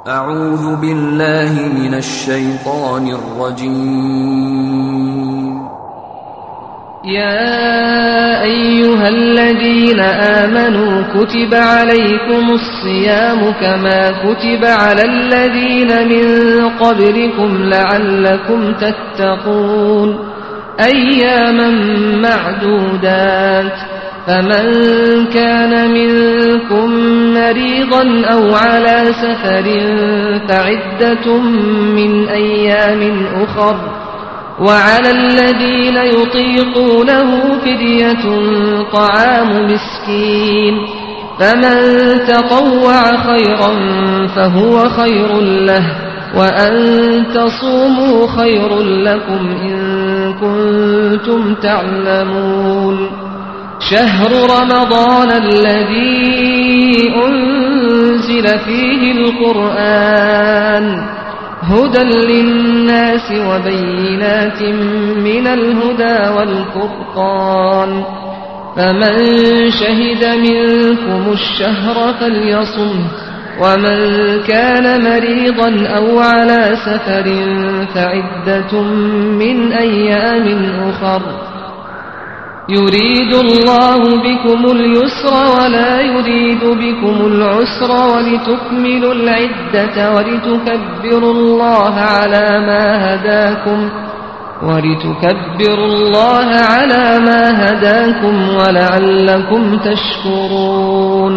أعوذ بالله من الشيطان الرجيم. يا أيها الذين آمنوا كتب عليكم الصيام كما كتب على الذين من قبلكم لعلكم تتقون أياما معدودات فمن كان منكم مريضا أو على سفر فعدة من أيام أخر وعلى الذين يطيقونه فدية طعام مسكين فمن تطوع خيرا فهو خير له وأن تصوموا خير لكم إن كنتم تعلمون شهر رمضان الذي أنزل فيه القرآن هدى للناس وبينات من الهدى والفرقان فمن شهد منكم الشهر فليصمه ومن كان مريضا أو على سفر فعدة من أيام أخر يريد الله بكم اليسر ولا يريد بكم العسر ولتكملوا العدة ولتكبروا الله على ما هداكم ولعلكم تشكرون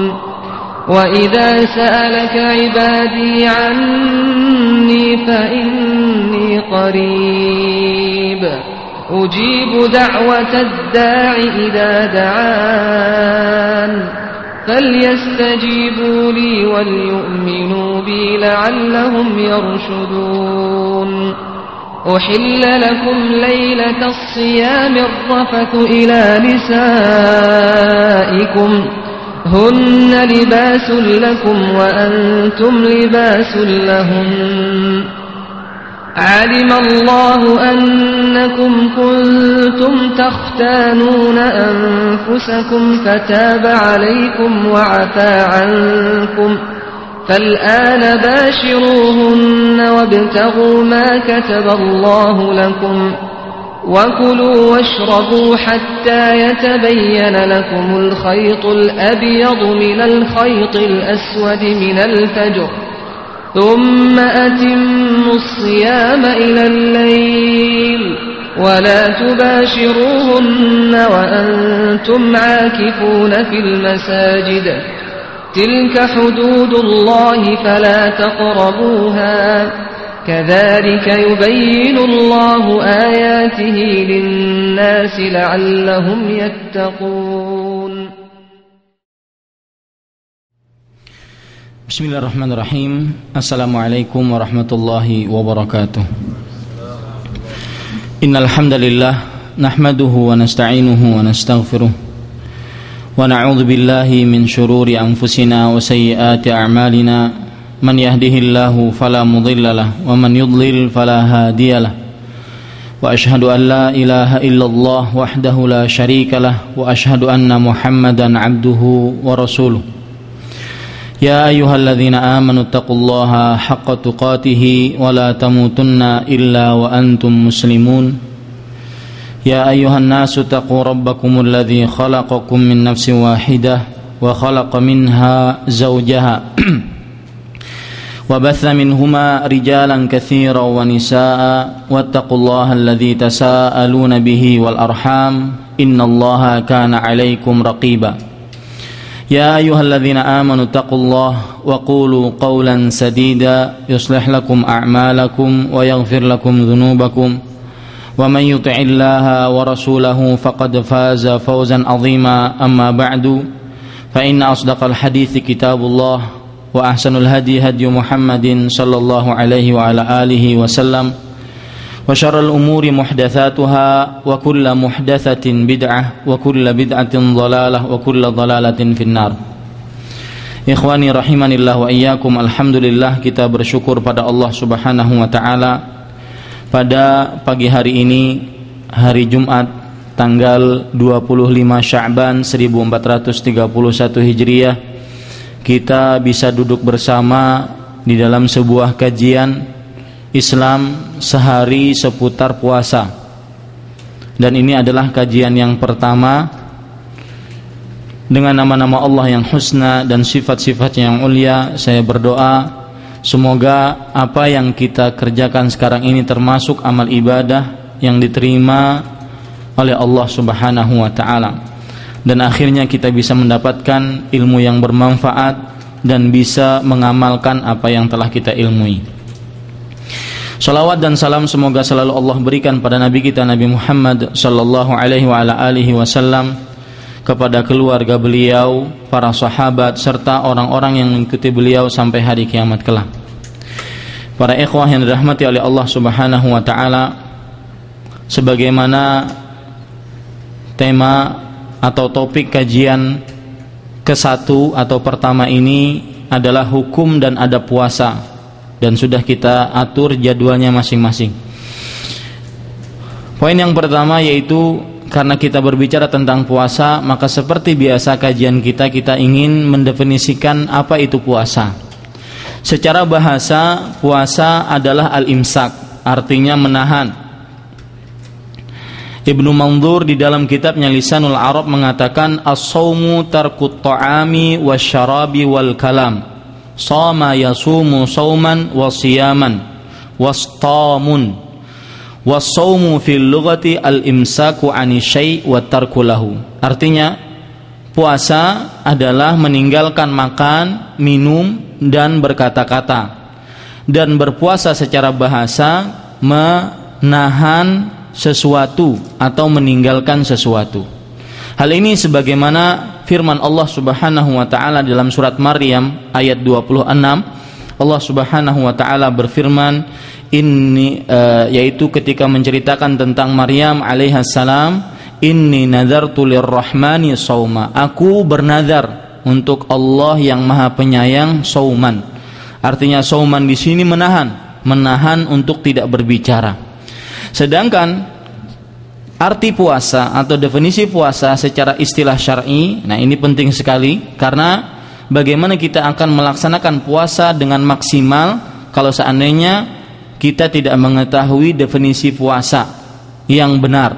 وإذا سألك عبادي عني فإني قريب أجيب دعوة الداع إذا دعان فليستجيبوا لي وليؤمنوا بي لعلهم يرشدون أحل لكم ليلة الصيام الرفث إلى نسائكم هن لباس لكم وأنتم لباس لهن علم الله أنكم كنتم تختانون أنفسكم فتاب عليكم وعفى عنكم فالآن باشروهن وابتغوا ما كتب الله لكم وكلوا واشربوا حتى يتبين لكم الخيط الأبيض من الخيط الأسود من الفجر ثم أتموا الصيام إلى الليل ولا تباشروهن وأنتم عاكفون في المساجد تلك حدود الله فلا تقربوها كذلك يبين الله آياته للناس لعلهم يتقون. Bismillahirrahmanirrahim. Assalamualaikum warahmatullahi wabarakatuh. Innal hamdalillah nahmaduhu wa nasta'inuhu wa nastaghfiruh wa na'udzu billahi min shururi anfusina wa sayyiati a'malina man yahdihillahu fala mudhillalah wa man yudlil fala hadiyalah wa ashhadu an la ilaha illallah wahdahu la syarikalah wa ashhadu anna Muhammadan 'abduhu wa rasuluh. يا أيها الذين آمنوا اتقوا الله حق تقاته ولا تموتن إلا وأنتم مسلمون يا أيها الناس اتقوا ربكم الذي خلقكم من نفس واحدة وخلق منها زوجها وبث منهما رجالا كثيرا ونساء واتقوا الله الذي تساءلون به والأرحام إن الله كان عليكم رقيبا يا أيها الذين آمنوا اتقوا الله وقولوا قولا سديدا يصلح لكم أعمالكم ويغفر لكم ذنوبكم ومن يطع الله ورسوله فقد فاز فوزا عظيما أما بعد فإن أصدق الحديث كتاب الله وأحسن الهدي هدي محمد صلى الله عليه وعلى آله وسلم وشر الأمور محدثاتها وكل محدثة بدعة وكل بدعة ضلالة وكل ضلالة في النار. Ikhwani rahimanillah wa iyyakum. Alhamdulillah, kita bersyukur pada Allah Subhanahu wa taala pada pagi hari ini, hari Jumat tanggal 25 Sya'ban 1431 Hijriah, kita bisa duduk bersama di dalam sebuah kajian Islam sehari seputar puasa. Dan ini adalah kajian yang pertama dengan nama-nama Allah yang husna dan sifat-sifatnya yang ulia. Saya berdoa semoga apa yang kita kerjakan sekarang ini termasuk amal ibadah yang diterima oleh Allah Subhanahu wa taala, dan akhirnya kita bisa mendapatkan ilmu yang bermanfaat dan bisa mengamalkan apa yang telah kita ilmui. Salawat dan salam semoga selalu Allah berikan pada Nabi kita Nabi Muhammad sallallahu alaihi wa ala alihi wasallam, kepada keluarga beliau, para sahabat serta orang-orang yang mengikuti beliau sampai hari kiamat kelak. Para ikhwah yang dirahmati oleh Allah Subhanahu wa taala, sebagaimana tema atau topik kajian ke-1 atau pertama ini adalah hukum dan adab puasa, dan sudah kita atur jadwalnya masing-masing. Poin yang pertama yaitu karena kita berbicara tentang puasa, maka seperti biasa kajian kita ingin mendefinisikan apa itu puasa. Secara bahasa, puasa adalah al-imsak, artinya menahan. Ibnu Mandzur di dalam kitabnya Lisanul Arab mengatakan as-shaumu tarkut ta'ami wasyarabi wal kalam. Shama yasumu sauman wa siyaman wastamun. Was-shaumu fil lughati al-imsaku 'ani syai' wa tarku lahu. Artinya puasa adalah meninggalkan makan, minum dan berkata-kata. Dan berpuasa secara bahasa menahan sesuatu atau meninggalkan sesuatu. Hal ini sebagaimana firman Allah Subhanahu wa taala dalam surat Maryam ayat 26. Allah Subhanahu wa taala berfirman, yaitu ketika menceritakan tentang Maryam alaihi salam, inni nadartu lirrahmani shauma. Aku bernazar untuk Allah yang Maha Penyayang sauman. Artinya sauman di sini menahan untuk tidak berbicara. Sedangkan arti puasa atau definisi puasa secara istilah syar'i, nah ini penting sekali, karena bagaimana kita akan melaksanakan puasa dengan maksimal kalau seandainya kita tidak mengetahui definisi puasa yang benar.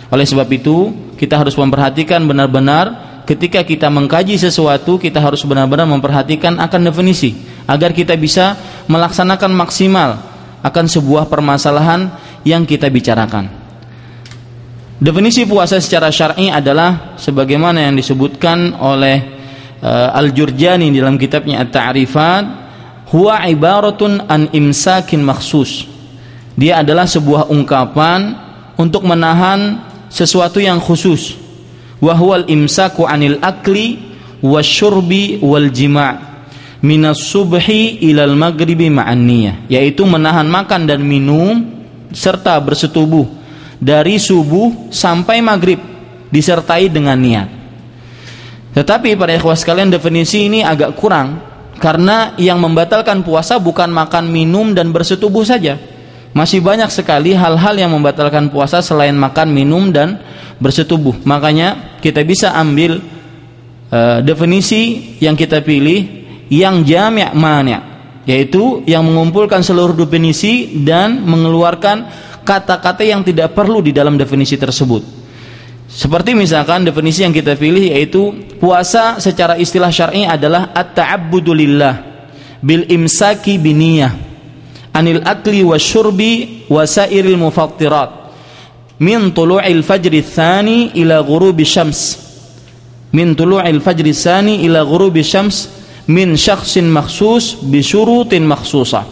Oleh sebab itu kita harus memperhatikan benar-benar ketika kita mengkaji sesuatu, kita harus benar-benar memperhatikan akan definisi agar kita bisa melaksanakan maksimal akan sebuah permasalahan yang kita bicarakan. Definisi puasa secara syar'i adalah sebagaimana yang disebutkan oleh Al-Jurjani dalam kitabnya At-Ta'rifat, huwa ibaratun an imsakin makhsus. Dia adalah sebuah ungkapan untuk menahan sesuatu yang khusus. Wa huwal imsaku 'anil akli wasyurbi wal jima' minas subhi ilal maghribi ma'an niyah, yaitu menahan makan dan minum serta bersetubuh dari subuh sampai maghrib disertai dengan niat. Tetapi para ikhwah sekalian, definisi ini agak kurang, karena yang membatalkan puasa bukan makan, minum dan bersetubuh saja. Masih banyak sekali hal-hal yang membatalkan puasa selain makan, minum dan bersetubuh. Makanya kita bisa ambil definisi yang kita pilih yang jami' mani', yaitu yang mengumpulkan seluruh definisi dan mengeluarkan kata-kata yang tidak perlu di dalam definisi tersebut. Seperti misalkan definisi yang kita pilih yaitu puasa secara istilah syar'i adalah at-ta'abbudu lillah bil imsaki biniyah anil akli wasyurbi wasairil mufattirat min tulu'il fajri tsani ila ghurubi syams, min tulu'il fajri tsani ila ghurubi syams min syakhsin makhsus bi syurutin makhsusah.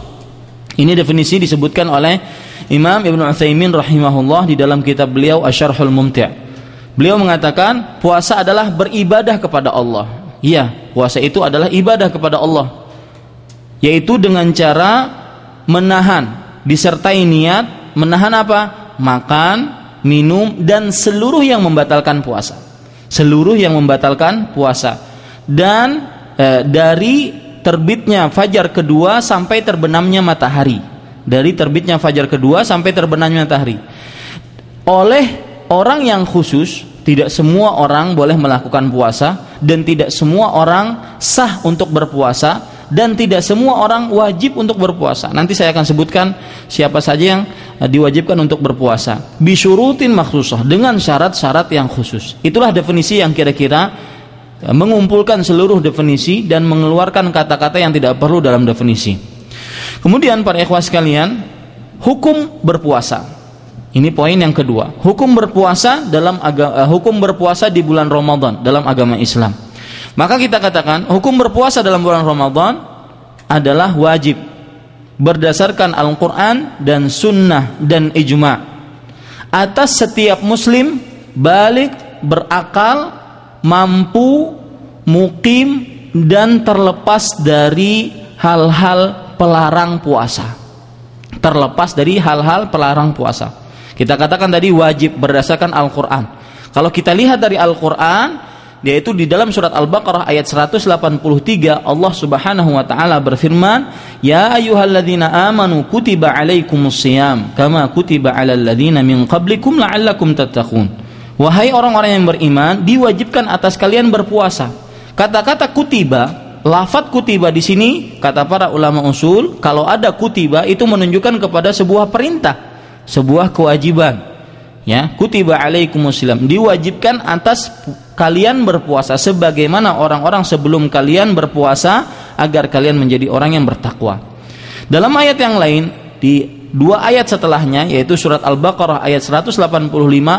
Ini definisi disebutkan oleh Imam Ibnu Utsaimin rahimahullah di dalam kitab beliau Asy-Syarhul Mumti'. Beliau mengatakan puasa adalah beribadah kepada Allah. Iya, puasa itu adalah ibadah kepada Allah, yaitu dengan cara menahan disertai niat. Menahan apa? Makan, minum dan seluruh yang membatalkan puasa. Seluruh yang membatalkan puasa. Dan dari terbitnya fajar kedua sampai terbenamnya matahari. Dari terbitnya fajar kedua sampai terbenamnya matahari. Oleh orang yang khusus, tidak semua orang boleh melakukan puasa dan tidak semua orang sah untuk berpuasa dan tidak semua orang wajib untuk berpuasa. Nanti saya akan sebutkan siapa saja yang diwajibkan untuk berpuasa. Bisyurutin makhsusah, dengan syarat-syarat yang khusus. Itulah definisi yang kira-kira mengumpulkan seluruh definisi dan mengeluarkan kata-kata yang tidak perlu dalam definisi. Kemudian para ikhwah sekalian, hukum berpuasa. Ini poin yang kedua. Hukum berpuasa hukum berpuasa di bulan Ramadan dalam agama Islam. Maka kita katakan hukum berpuasa dalam bulan Ramadan adalah wajib berdasarkan Al-Quran dan Sunnah dan Ijma' atas setiap Muslim balik, berakal, mampu, mukim, dan terlepas dari hal-hal pelarang puasa. Terlepas dari hal-hal pelarang puasa. Kita katakan tadi wajib berdasarkan Al-Quran. Kalau kita lihat dari Al-Quran, yaitu di dalam surat Al-Baqarah ayat 183, Allah Subhanahu wa taala berfirman, "Ya ayyuhalladzina amanu kutiba alaikumusiyam kama kutiba alal ladzina min qablikum la'allakum tattaqun." Wahai orang-orang yang beriman, diwajibkan atas kalian berpuasa. Kata-kata kutiba, lafadz kutiba di sini kata para ulama usul, kalau ada kutiba itu menunjukkan kepada sebuah perintah, sebuah kewajiban. Ya, kutiba alaikumusiyam, diwajibkan atas kalian berpuasa sebagaimana orang-orang sebelum kalian berpuasa agar kalian menjadi orang yang bertakwa. Dalam ayat yang lain di dua ayat setelahnya, yaitu surat Al-Baqarah ayat 185,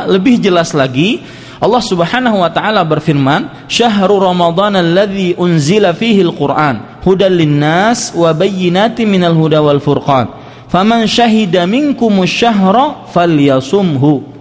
lebih jelas lagi Allah Subhanahu wa taala berfirman, "Syahrul Ramadan alladzi unzila fihi al-Qur'an hudal linnas wa bayyinatin minal huda wal furqan. Faman syahida minkumus syahra falyasumhu."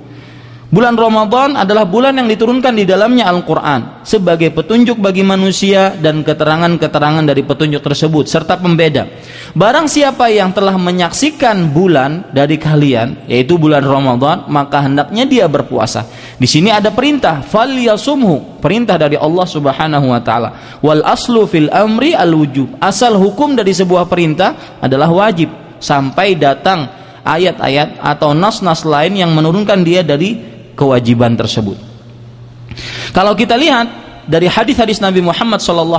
Bulan Ramadan adalah bulan yang diturunkan di dalamnya Al-Quran sebagai petunjuk bagi manusia dan keterangan-keterangan dari petunjuk tersebut serta pembeda. Barang siapa yang telah menyaksikan bulan dari kalian, yaitu bulan Ramadan, maka hendaknya dia berpuasa. Di sini ada perintah falyasumhu, perintah dari Allah Subhanahu wa taala. Wal aslu fil amri al-wujub. Asal hukum dari sebuah perintah adalah wajib sampai datang ayat-ayat atau nas-nas lain yang menurunkan dia dari kewajiban tersebut. Kalau kita lihat dari hadis-hadis Nabi Muhammad SAW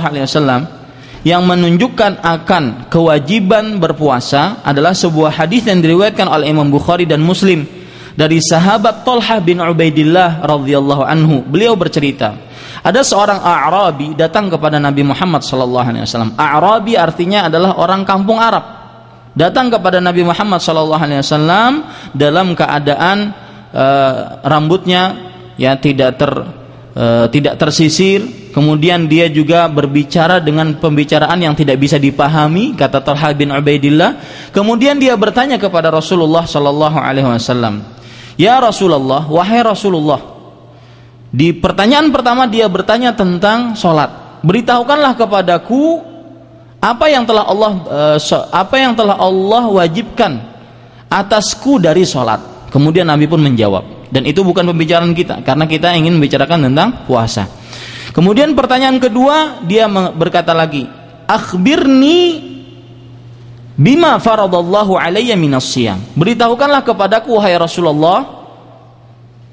yang menunjukkan akan kewajiban berpuasa adalah sebuah hadis yang diriwayatkan oleh Imam Bukhari dan Muslim dari sahabat Thalhah bin Ubaidillah radhiyallahu anhu. Beliau bercerita, ada seorang A'rabi datang kepada Nabi Muhammad SAW. A'rabi artinya adalah orang kampung Arab. Datang kepada Nabi Muhammad SAW dalam keadaan rambutnya ya tidak tersisir, kemudian dia juga berbicara dengan pembicaraan yang tidak bisa dipahami, kata Thalhah bin Ubaidillah. Kemudian dia bertanya kepada Rasulullah sallallahu alaihi wasallam, "Ya Rasulullah, wahai Rasulullah." Di pertanyaan pertama dia bertanya tentang salat. "Beritahukanlah kepadaku apa yang telah Allah wajibkan atasku dari salat." Kemudian Nabi pun menjawab, dan itu bukan pembicaraan kita karena kita ingin membicarakan tentang puasa. Kemudian pertanyaan kedua dia berkata lagi, "Akhbirni bima faradallahu alayya minas siyam." Beritahukanlah kepadaku wahai Rasulullah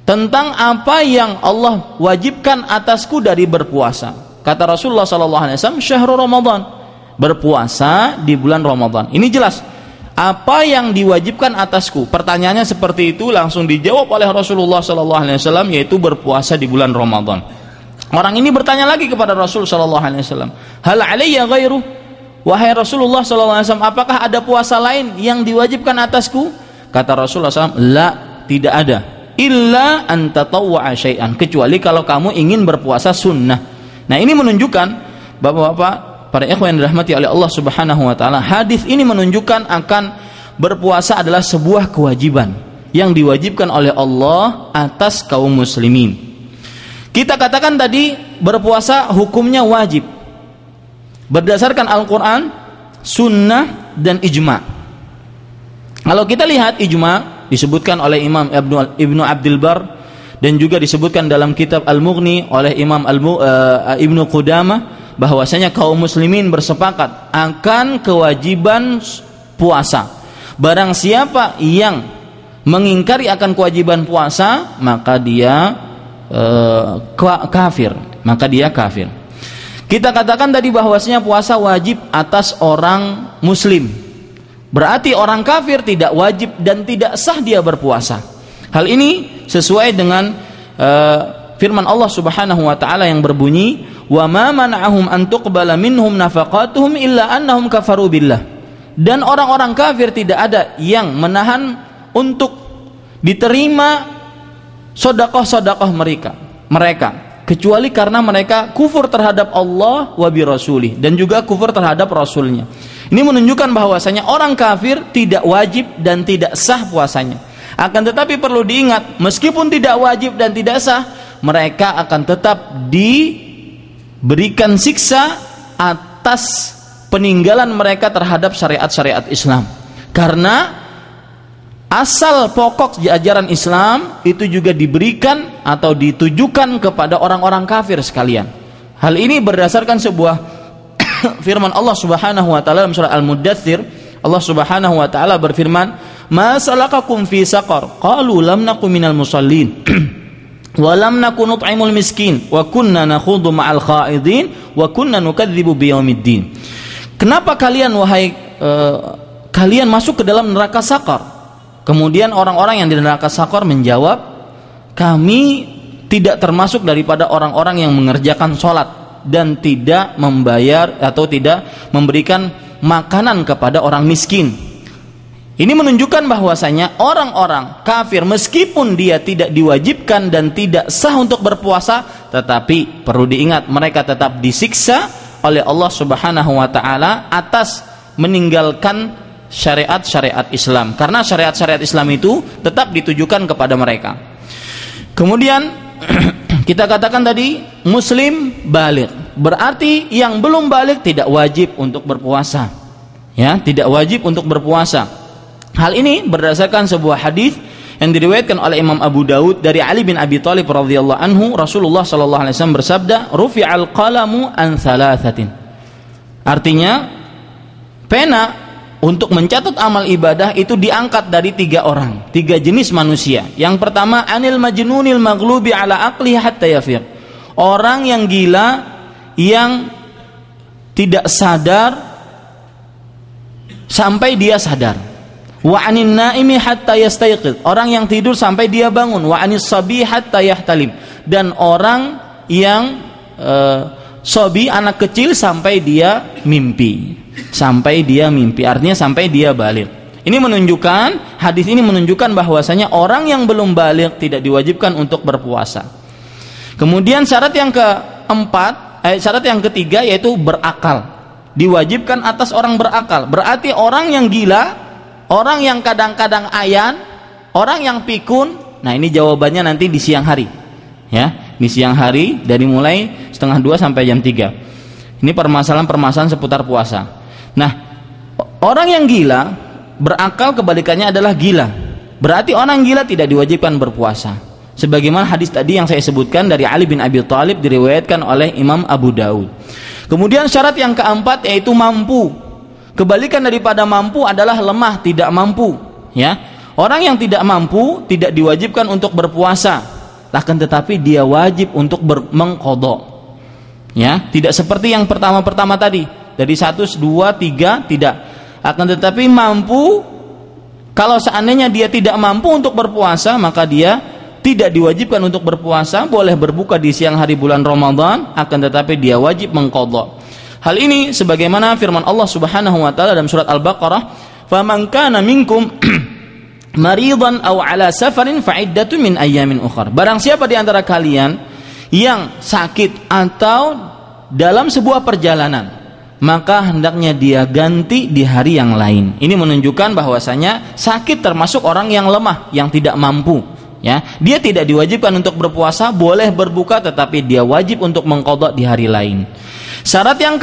tentang apa yang Allah wajibkan atasku dari berpuasa. Kata Rasulullah SAW, "Syahrul Ramadan." Berpuasa di bulan Ramadan. Ini jelas apa yang diwajibkan atasku. Pertanyaannya seperti itu langsung dijawab oleh Rasulullah SAW, yaitu berpuasa di bulan Ramadan. Orang ini bertanya lagi kepada Rasul SAW, "Hal alayya ghairu?" Wahai Rasulullah SAW, apakah ada puasa lain yang diwajibkan atasku? Kata Rasulullah SAW, "La, tidak ada. Illa an tatawwa'a syai'an." Kecuali kalau kamu ingin berpuasa sunnah. Nah, ini menunjukkan Bapak-bapak, para ikhwan yang dirahmati oleh Allah Subhanahu wa taala, hadis ini menunjukkan akan berpuasa adalah sebuah kewajiban yang diwajibkan oleh Allah atas kaum muslimin. Kita katakan tadi berpuasa hukumnya wajib berdasarkan Al-Qur'an, sunnah dan ijma'. Kalau kita lihat ijma' disebutkan oleh Imam Ibnu Abdul Bar dan juga disebutkan dalam kitab Al-Mughni oleh Imam Ibnu Qudamah, bahwasanya kaum muslimin bersepakat akan kewajiban puasa. Barang siapa yang mengingkari akan kewajiban puasa, maka dia kafir. Kita katakan tadi bahwasanya puasa wajib atas orang muslim. Berarti orang kafir tidak wajib dan tidak sah dia berpuasa. Hal ini sesuai dengan firman Allah Subhanahu wa taala yang berbunyi, "Wa ma mana'ahum an tuqbala minhum nafaqatuhum illa annahum kafaru billah." Dan orang-orang kafir tidak ada yang menahan untuk diterima sedekah-sedekah mereka kecuali karena mereka kufur terhadap Allah wa bi rasulih dan juga kufur terhadap rasulnya. Ini menunjukkan bahwasanya orang kafir tidak wajib dan tidak sah puasanya. Akan tetapi perlu diingat, meskipun tidak wajib dan tidak sah, mereka akan tetap diberikan siksa atas peninggalan mereka terhadap syariat-syariat Islam. Karena asal pokok ajaran Islam itu juga diberikan atau ditujukan kepada orang-orang kafir sekalian. Hal ini berdasarkan sebuah firman Allah Subhanahu wa taala dalam surah Al-Muddatsir. Allah Subhanahu wa taala berfirman, "Ma salakakum fi saqar? Qalu lam nakum minal musallin wa lam nakun nut'imul miskin wa kunna nakhudhu ma'al kha'idin wa kunna nukadzibu biyaumiddin." Kenapa kalian kalian masuk ke dalam neraka Saqar? Kemudian orang-orang yang di neraka Saqar menjawab, kami tidak termasuk daripada orang-orang yang mengerjakan sholat dan tidak membayar atau tidak memberikan makanan kepada orang miskin. Ini menunjukkan bahwasanya orang-orang kafir meskipun dia tidak diwajibkan dan tidak sah untuk berpuasa, tetapi perlu diingat mereka tetap disiksa oleh Allah Subhanahu wa taala atas meninggalkan syariat-syariat Islam, karena syariat-syariat Islam itu tetap ditujukan kepada mereka. Kemudian kita katakan tadi muslim baligh, berarti yang belum baligh tidak wajib untuk berpuasa, ya, tidak wajib untuk berpuasa. Hal ini berdasarkan sebuah hadis yang diriwayatkan oleh Imam Abu Daud dari Ali bin Abi Thalib radhiyallahu anhu, Rasulullah sallallahu alaihi wasallam bersabda, "Rufi'al qalamu an thalathatin." Artinya pena untuk mencatat amal ibadah itu diangkat dari 3 orang, 3 jenis manusia. Yang pertama, anil majnunil maghlubi ala aqli hatta yafiq. Orang yang gila yang tidak sadar sampai dia sadar. Wa anin naimi hatta yastayqid. Orang yang tidur sampai dia bangun. Wa anis sabi hatta yahtalim. Dan orang yang sobi, anak kecil, sampai dia mimpi. Sampai dia mimpi, artinya sampai dia baligh. Ini menunjukkan, hadis ini menunjukkan bahwasanya orang yang belum baligh tidak diwajibkan untuk berpuasa. Kemudian syarat yang syarat yang ketiga yaitu berakal. Diwajibkan atas orang berakal. Berarti orang yang gila, orang yang kadang-kadang ayan, orang yang pikun. Nah, ini jawabannya nanti di siang hari. Ya, di siang hari dari mulai 1:30 sampai jam 3. Ini permasalahan-permasalahan seputar puasa. Nah, orang yang gila, berakal kebalikannya adalah gila. Berarti orang gila tidak diwajibkan berpuasa. Sebagaimana hadis tadi yang saya sebutkan dari Ali bin Abi Thalib diriwayatkan oleh Imam Abu Daud. Kemudian syarat yang keempat yaitu mampu. Kebalikan daripada mampu adalah lemah, tidak mampu. Ya, orang yang tidak mampu tidak diwajibkan untuk berpuasa. Akan tetapi dia wajib untuk mengqadha. Ya, tidak seperti yang pertama-pertama tadi, dari 1, 2, 3 tidak. Akan tetapi mampu, kalau seandainya dia tidak mampu untuk berpuasa, maka dia tidak diwajibkan untuk berpuasa, boleh berbuka di siang hari bulan Ramadan, akan tetapi dia wajib mengqadha. Hal ini sebagaimana firman Allah Subhanahu wa taala dalam surat Al-Baqarah, "Faman kana minkum maridan aw ala safarin fa iddatun min ayyamin ukhra." Barang siapa di antara kalian yang sakit atau dalam sebuah perjalanan, maka hendaknya dia ganti di hari yang lain. Ini menunjukkan bahwasanya sakit termasuk orang yang lemah, yang tidak mampu. Ya, dia tidak diwajibkan untuk berpuasa, boleh berbuka, tetapi dia wajib untuk mengqadha di hari lain. Syarat yang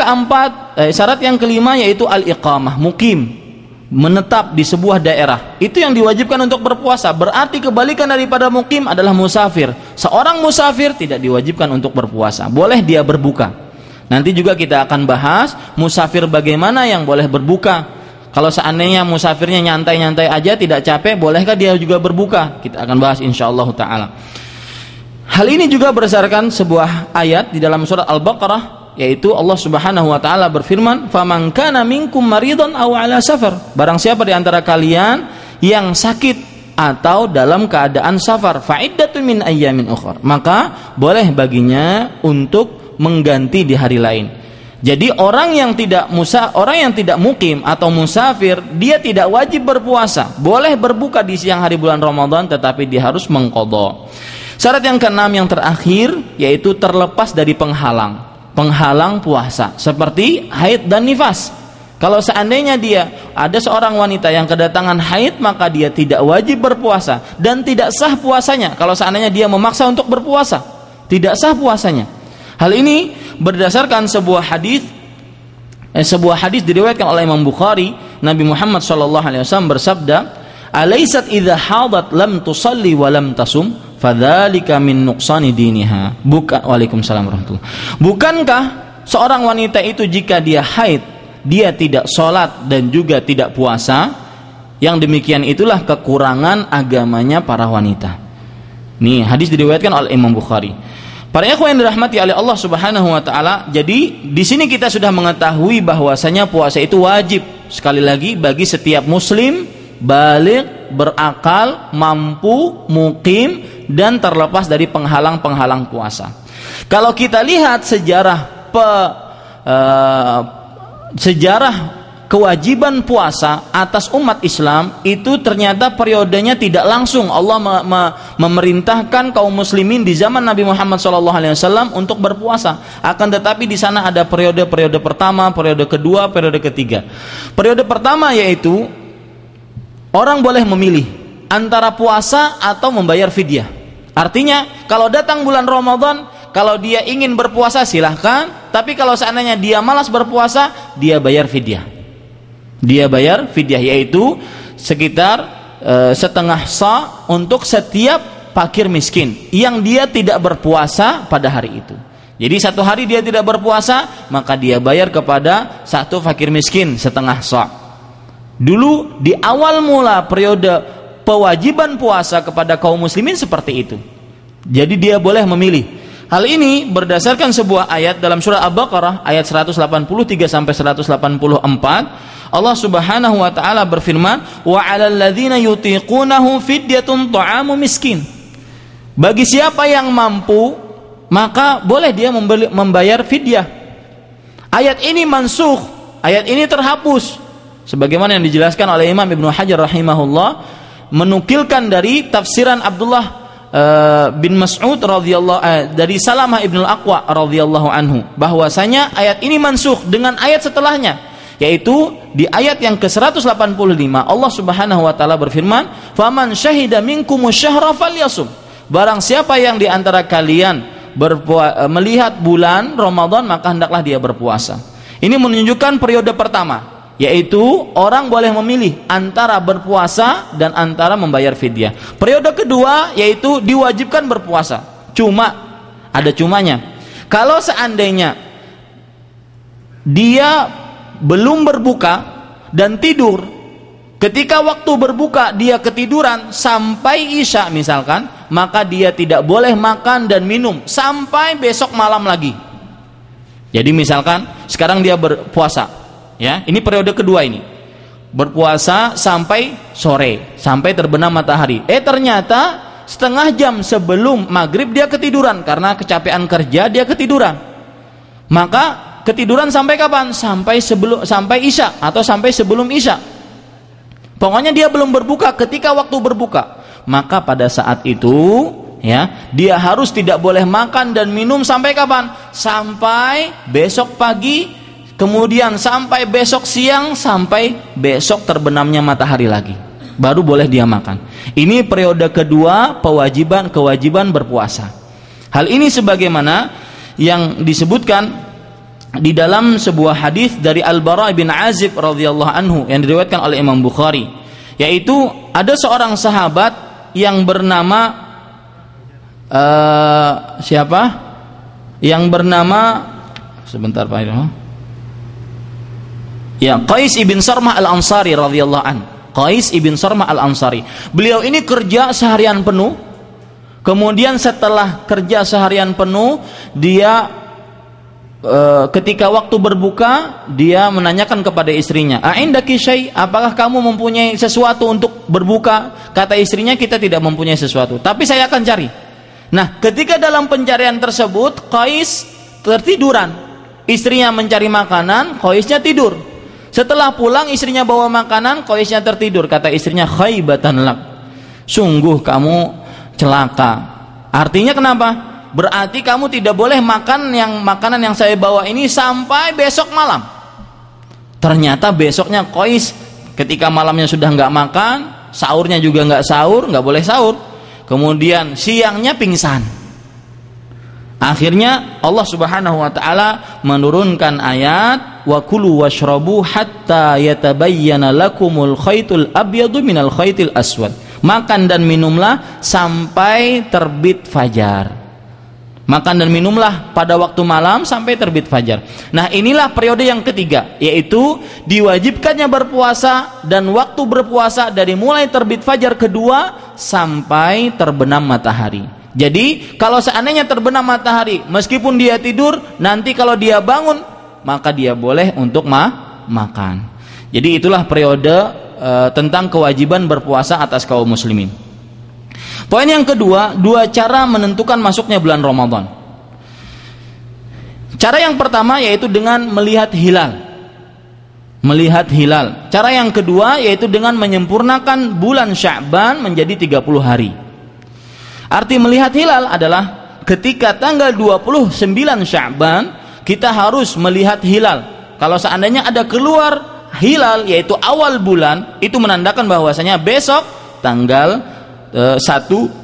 syarat yang kelima yaitu al-iqamah, mukim, menetap di sebuah daerah. Itu yang diwajibkan untuk berpuasa. Berarti kebalikan daripada mukim adalah musafir. Seorang musafir tidak diwajibkan untuk berpuasa, boleh dia berbuka. Nanti juga kita akan bahas musafir bagaimana yang boleh berbuka. Kalau seandainya musafirnya nyantai-nyantai aja, tidak capek, bolehkah dia juga berbuka? Kita akan bahas insyaallah ta'ala. Hal ini juga berdasarkan sebuah ayat di dalam surat Al-Baqarah yaitu Allah Subhanahu wa taala berfirman, "Faman kana minkum maridan aw ala safar." Barang siapa di antara kalian yang sakit atau dalam keadaan safar, fa'iddatun min ayyamin ukhra, maka boleh baginya untuk mengganti di hari lain. Jadi orang yang tidak mukim atau musafir, dia tidak wajib berpuasa, boleh berbuka di siang hari bulan Ramadan, tetapi dia harus mengqadha. Syarat yang keenam yang terakhir yaitu terlepas dari penghalang puasa seperti haid dan nifas. Kalau seandainya dia ada seorang wanita yang kedatangan haid, maka dia tidak wajib berpuasa dan tidak sah puasanya. Kalau seandainya dia memaksa untuk berpuasa, tidak sah puasanya. Hal ini berdasarkan sebuah hadis diriwayatkan oleh Imam Bukhari. Nabi Muhammad SAW bersabda, "Alaysat idza hadat lam tusalli wa lam tasum, fadzalika min nuqsani diniha." Waalaikumsalam warahmatullahi. Bukankah seorang wanita itu jika dia haid, dia tidak sholat dan juga tidak puasa, yang demikian itulah kekurangan agamanya para wanita. Nih, hadis diriwayatkan oleh Imam Bukhari. Para ikhwan yang dirahmati oleh Allah Subhanahu wa taala, jadi di sini kita sudah mengetahui bahwasanya puasa itu wajib, sekali lagi bagi setiap muslim baligh, berakal, mampu, mukim, dan terlepas dari penghalang-penghalang puasa. Kalau kita lihat sejarah kewajiban puasa atas umat Islam, itu ternyata periodenya tidak langsung Allah memerintahkan kaum muslimin di zaman Nabi Muhammad SAW untuk berpuasa. Akan tetapi di sana ada periode pertama, periode kedua, periode ketiga. Periode pertama yaitu orang boleh memilih antara puasa atau membayar fidyah. Artinya kalau datang bulan Ramadan, kalau dia ingin berpuasa silahkan, tapi kalau seandainya dia malas berpuasa, dia bayar fidyah. Dia bayar fidyah, yaitu sekitar setengah sa untuk setiap fakir miskin yang dia tidak berpuasa pada hari itu. Jadi satu hari dia tidak berpuasa, maka dia bayar kepada satu fakir miskin setengah sa. Dulu di awal mula periode kewajiban puasa kepada kaum muslimin seperti itu. Jadi dia boleh memilih. Hal ini berdasarkan sebuah ayat dalam surah Al-Baqarah ayat 183 sampai 184. Allah Subhanahu wa taala berfirman, "Wa 'alal ladzina yutiqunahu fidyatun ta'amu miskin." Bagi siapa yang mampu, maka boleh dia membayar fidyah. Ayat ini mansukh, ayat ini terhapus. Sebagaimana yang dijelaskan oleh Imam Ibnu Hajar rahimahullah, menukilkan dari tafsiran Abdullah bin Mas'ud radhiyallahu dari Salamah ibnul Aqwa radhiyallahu anhu, bahwasanya ayat ini mansukh dengan ayat setelahnya, yaitu di ayat yang ke-185 Allah Subhanahu wa taala berfirman, "Faman syahida minkumus syahra falyasum." Barang siapa yang di antara kalian melihat bulan Ramadan, maka hendaklah dia berpuasa. Ini menunjukkan periode pertama, yaitu orang boleh memilih antara berpuasa dan antara membayar fidyah. Periode kedua yaitu diwajibkan berpuasa. Cuma ada cumanya. Kalau seandainya dia belum berbuka dan tidur, ketika waktu berbuka dia ketiduran sampai Isya misalkan, maka dia tidak boleh makan dan minum sampai besok malam lagi. Jadi misalkan sekarang dia berpuasa, ya, ini periode kedua ini. Berpuasa sampai sore, sampai terbenam matahari. Ternyata setengah jam sebelum maghrib dia ketiduran karena kecapean kerja, dia ketiduran. Maka ketiduran sampai kapan? Sampai Isya atau sampai sebelum Isya. Pokoknya dia belum berbuka ketika waktu berbuka. Maka pada saat itu, ya, dia harus tidak boleh makan dan minum sampai kapan? Sampai besok pagi. Kemudian sampai besok siang, sampai besok terbenamnya matahari lagi, baru boleh dia makan. Ini periode kedua kewajiban berpuasa. Hal ini sebagaimana yang disebutkan di dalam sebuah hadis dari Al-Bara bin Azib radhiyallahu anhu yang diriwayatkan oleh Imam Bukhari, yaitu ada seorang sahabat yang bernama sebentar Pak Irma. Ya, Qais ibn Sarmah al-Ansari radhiyallahu an. Qais ibn Sarmah al-Ansari. Beliau ini kerja seharian penuh. Kemudian setelah kerja seharian penuh, dia ketika waktu berbuka dia menanyakan kepada istrinya, "A'indaki syai'? Apakah kamu mempunyai sesuatu untuk berbuka?" Kata istrinya, "Kita tidak mempunyai sesuatu, tapi saya akan cari." Nah, ketika dalam pencarian tersebut Qais tertiduran. Istrinya mencari makanan, Qaisnya tidur. Setelah pulang istrinya bawa makanan, Qaisnya tertidur. Kata istrinya, "Khaibatan lak." Sungguh kamu celaka. Artinya kenapa? Berarti kamu tidak boleh makan makanan yang saya bawa ini sampai besok malam. Ternyata besoknya Qais ketika malamnya sudah nggak makan, sahurnya juga nggak sahur, nggak boleh sahur. Kemudian siangnya pingsan. Akhirnya Allah Subhanahu wa taala menurunkan ayat, "Wa kulu washrabu hatta yatabayyana lakumul khaitul abyadu minal khaitil aswad." Makan dan minumlah sampai terbit fajar. Makan dan minumlah pada waktu malam sampai terbit fajar. Nah, inilah periode yang ketiga, yaitu diwajibkannya berpuasa dan waktu berpuasa dari mulai terbit fajar kedua sampai terbenam matahari. Jadi kalau seandainya terbenam matahari, meskipun dia tidur, nanti kalau dia bangun maka dia boleh untuk makan. Jadi itulah periode tentang kewajiban berpuasa atas kaum muslimin. Poin yang kedua, dua cara menentukan masuknya bulan Ramadan. Cara yang pertama yaitu dengan melihat hilal. Melihat hilal. Cara yang kedua yaitu dengan menyempurnakan bulan Sya'ban menjadi 30 hari. Arti melihat hilal adalah ketika tanggal 29 Sya'ban kita harus melihat hilal. Kalau seandainya ada keluar hilal yaitu awal bulan, itu menandakan bahwasanya besok tanggal 1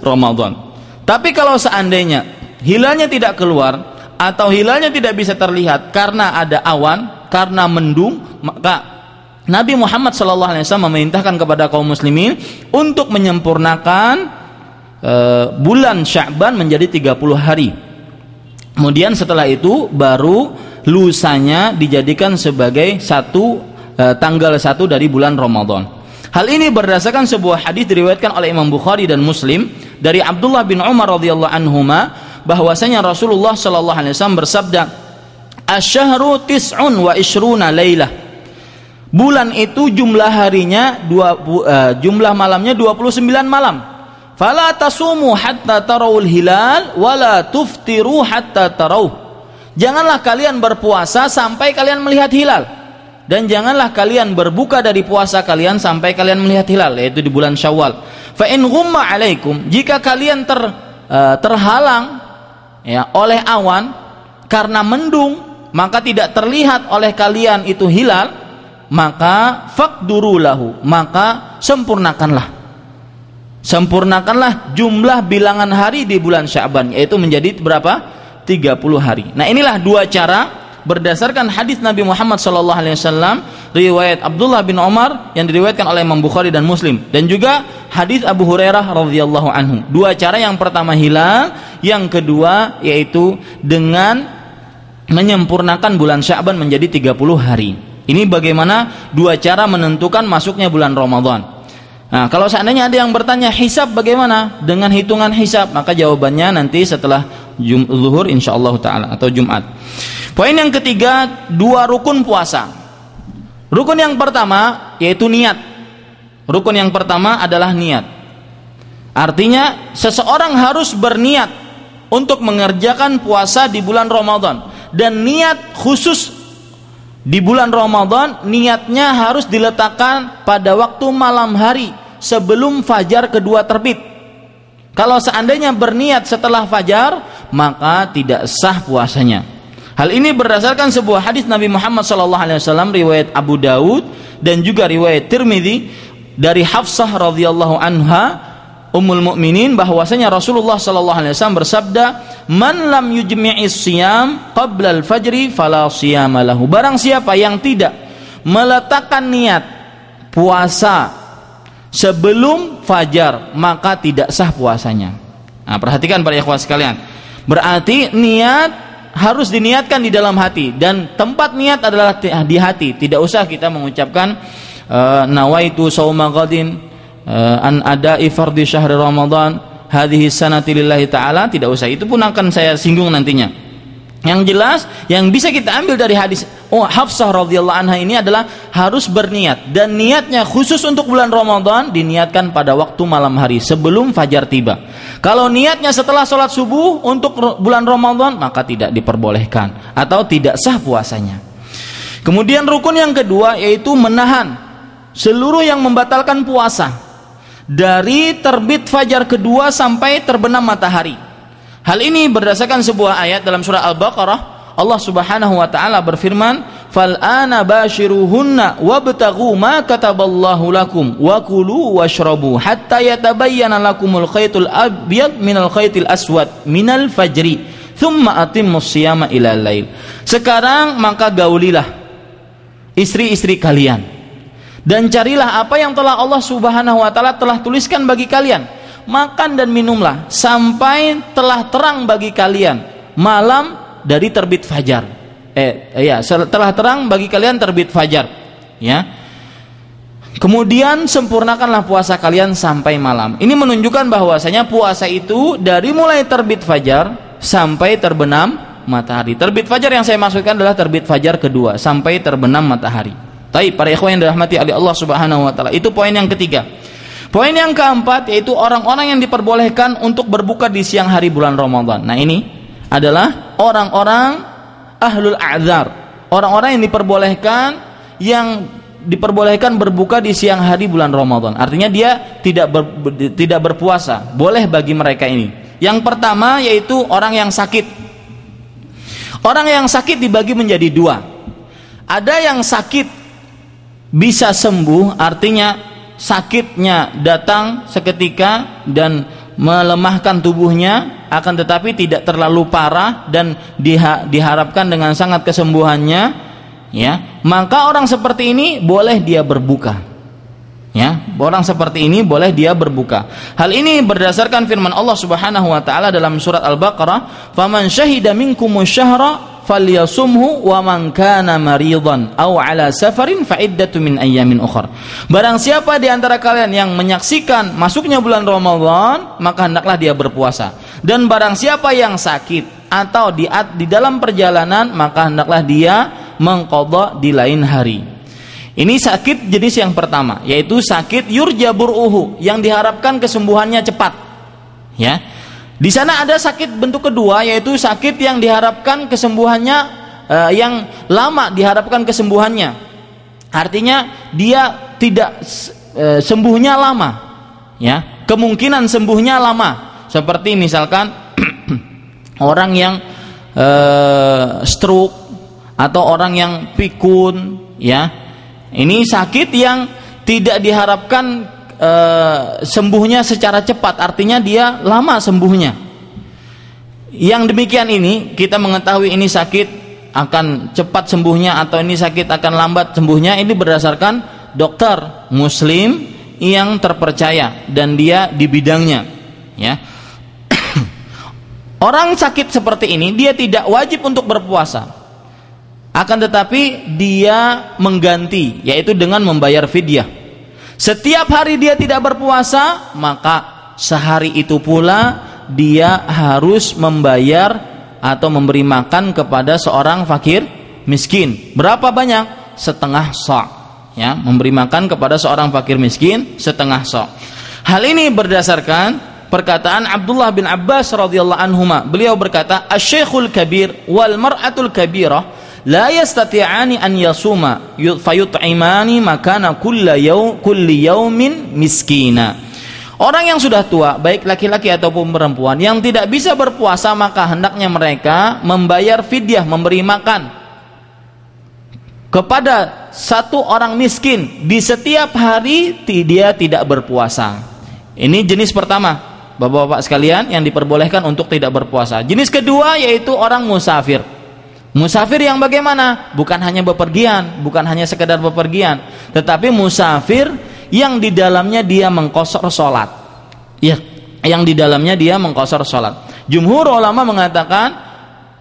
Ramadan. Tapi kalau seandainya hilalnya tidak keluar atau hilalnya tidak bisa terlihat karena ada awan, karena mendung, maka Nabi Muhammad SAW memerintahkan kepada kaum muslimin untuk menyempurnakan bulan Sya'ban menjadi 30 hari. Kemudian setelah itu baru lusanya dijadikan sebagai tanggal 1 dari bulan Ramadan. Hal ini berdasarkan sebuah hadis diriwayatkan oleh Imam Bukhari dan Muslim dari Abdullah bin Umar radhiyallahu anhuma bahwasanya Rasulullah sallallahu alaihi wasallam bersabda, "Asy-syahru tis'un wa ishruna lailah." Bulan itu jumlah harinya jumlah malamnya 29 malam. "Fala tasumu hatta tarawul hilal wa la tuftiru hatta tarawh." Janganlah kalian berpuasa sampai kalian melihat hilal. Dan janganlah kalian berbuka dari puasa kalian sampai kalian melihat hilal, yaitu di bulan Syawal. Fa in ghumma alaikum, jika kalian terhalang ya oleh awan karena mendung, maka tidak terlihat oleh kalian itu hilal, maka faqduru lahu, maka sempurnakanlah jumlah bilangan hari di bulan Sya'ban, yaitu menjadi berapa? 30 hari. Nah, inilah dua cara berdasarkan hadis Nabi Muhammad SAW, riwayat Abdullah bin Umar yang diriwayatkan oleh Imam Bukhari dan Muslim, dan juga hadis Abu Hurairah radhiyallahu anhu. Dua cara, yang pertama hilal, yang kedua yaitu dengan menyempurnakan bulan Sya'ban menjadi 30 hari. Ini bagaimana dua cara menentukan masuknya bulan Ramadan. Nah, kalau seandainya ada yang bertanya hisab bagaimana dengan hitungan hisab, maka jawabannya nanti setelah zuhur insyaallah taala atau Jumat. Poin yang ketiga, dua rukun puasa. Rukun yang pertama yaitu niat. Rukun yang pertama adalah niat. Artinya seseorang harus berniat untuk mengerjakan puasa di bulan Ramadan, dan niat khusus di bulan Ramadan niatnya harus diletakkan pada waktu malam hari sebelum fajar kedua terbit. Kalau seandainya berniat setelah fajar, maka tidak sah puasanya. Hal ini berdasarkan sebuah hadis Nabi Muhammad SAW riwayat Abu Daud dan juga riwayat Tirmidzi dari Hafsah radhiyallahu anha Ummul Mukminin bahwasanya Rasulullah SAW bersabda, "Man lam yujmi'is siyam qabla al-fajri fala siyama lahu." Barang siapa yang tidak meletakkan niat puasa sebelum fajar, maka tidak sah puasanya. Nah, perhatikan para ikhwah sekalian. Berarti niat harus diniatkan di dalam hati, dan tempat niat adalah di hati. Tidak usah kita mengucapkan nawaitu shauma ghadin an ada'i fardhi syahri Ramadan hadhihi sanati lillahi ta'ala, tidak usah. Itu pun akan saya singgung nantinya. Yang jelas yang bisa kita ambil dari hadis Hafsah radhiyallahu anha ini adalah harus berniat, dan niatnya khusus untuk bulan Ramadan diniatkan pada waktu malam hari sebelum fajar tiba. Kalau niatnya setelah sholat subuh untuk bulan Ramadan, maka tidak diperbolehkan atau tidak sah puasanya. Kemudian rukun yang kedua yaitu menahan seluruh yang membatalkan puasa dari terbit fajar kedua sampai terbenam matahari. Hal ini berdasarkan sebuah ayat dalam surah Al-Baqarah. Allah Subhanahu wa taala berfirman, "Fal ana bashiruhunna wabtaghu ma kataballahu lakum wa kulu washrabu hatta yatabayyana lakumul khaytul abyad minal khaytil aswad minal fajri thumma atimmus siyama ilal lail." Sekarang maka gaulilah istri-istri kalian dan carilah apa yang telah Allah Subhanahu wa taala telah tuliskan bagi kalian. Makan dan minumlah sampai telah terang bagi kalian malam dari terbit fajar. Setelah terang bagi kalian terbit fajar. Ya. Kemudian sempurnakanlah puasa kalian sampai malam. Ini menunjukkan bahwasanya puasa itu dari mulai terbit fajar sampai terbenam matahari. Terbit fajar yang saya maksudkan adalah terbit fajar kedua sampai terbenam matahari. Baik, para ikhwan yang dirahmati oleh Allah Subhanahu wa taala. Itu poin yang ketiga. Poin yang keempat yaitu orang-orang yang diperbolehkan untuk berbuka di siang hari bulan Ramadan. Nah, ini adalah orang-orang ahlul a'dzar. Orang-orang yang diperbolehkan berbuka di siang hari bulan Ramadan. Artinya dia tidak berpuasa. Boleh bagi mereka ini. Yang pertama yaitu orang yang sakit. Orang yang sakit dibagi menjadi dua. Ada yang sakit bisa sembuh, artinya sakitnya datang seketika dan melemahkan tubuhnya, akan tetapi tidak terlalu parah dan diharapkan dengan sangat kesembuhannya, ya, maka orang seperti ini boleh dia berbuka. Ya, orang seperti ini boleh dia berbuka. Hal ini berdasarkan firman Allah Subhanahu wa taala dalam surat Al-Baqarah, "Faman syahida minkumus syahra falyasumhu wa man kana maridan aw ala safarin fa iddatu min ayyamin ukhra." Barang siapa di antara kalian yang menyaksikan masuknya bulan Ramadan, maka hendaklah dia berpuasa. Dan barang siapa yang sakit atau di dalam perjalanan, maka hendaklah dia mengqadha di lain hari. Ini sakit jenis yang pertama, yaitu sakit yurjaburuhu, yang diharapkan kesembuhannya cepat. Ya. Di sana ada sakit bentuk kedua, yaitu sakit yang diharapkan kesembuhannya yang lama, diharapkan kesembuhannya. Artinya dia tidak sembuhnya lama, ya, kemungkinan sembuhnya lama. Seperti misalkan orang yang stroke atau orang yang pikun, ya. Ini sakit yang tidak diharapkan sembuhnya secara cepat, artinya dia lama sembuhnya. Yang demikian ini kita mengetahui ini sakit akan cepat sembuhnya atau ini sakit akan lambat sembuhnya, ini berdasarkan dokter muslim yang terpercaya dan dia di bidangnya, ya. Orang sakit seperti ini dia tidak wajib untuk berpuasa, akan tetapi dia mengganti, yaitu dengan membayar fidyah. Setiap hari dia tidak berpuasa, maka sehari itu pula dia harus membayar atau memberi makan kepada seorang fakir miskin. Berapa banyak? Setengah sa', ya, memberi makan kepada seorang fakir miskin setengah sa'. Hal ini berdasarkan perkataan Abdullah bin Abbas radhiyallahu anhuma. Beliau berkata, "Asy-syaikhul kabir wal mar'atul kabirah la yastati'ani an yasuma fayut'imani makana kulli yaumin miskina." Orang yang sudah tua, baik laki-laki ataupun perempuan, yang tidak bisa berpuasa, maka hendaknya mereka membayar fidyah, memberi makan kepada satu orang miskin di setiap hari dia tidak berpuasa. Ini jenis pertama, Bapak-bapak sekalian, yang diperbolehkan untuk tidak berpuasa. Jenis kedua yaitu orang musafir. Musafir yang bagaimana? Bukan hanya bepergian, bukan hanya sekedar bepergian, tetapi musafir yang di dalamnya dia mengqashar salat. Ya, yang di dalamnya dia mengqashar salat. Jumhur ulama mengatakan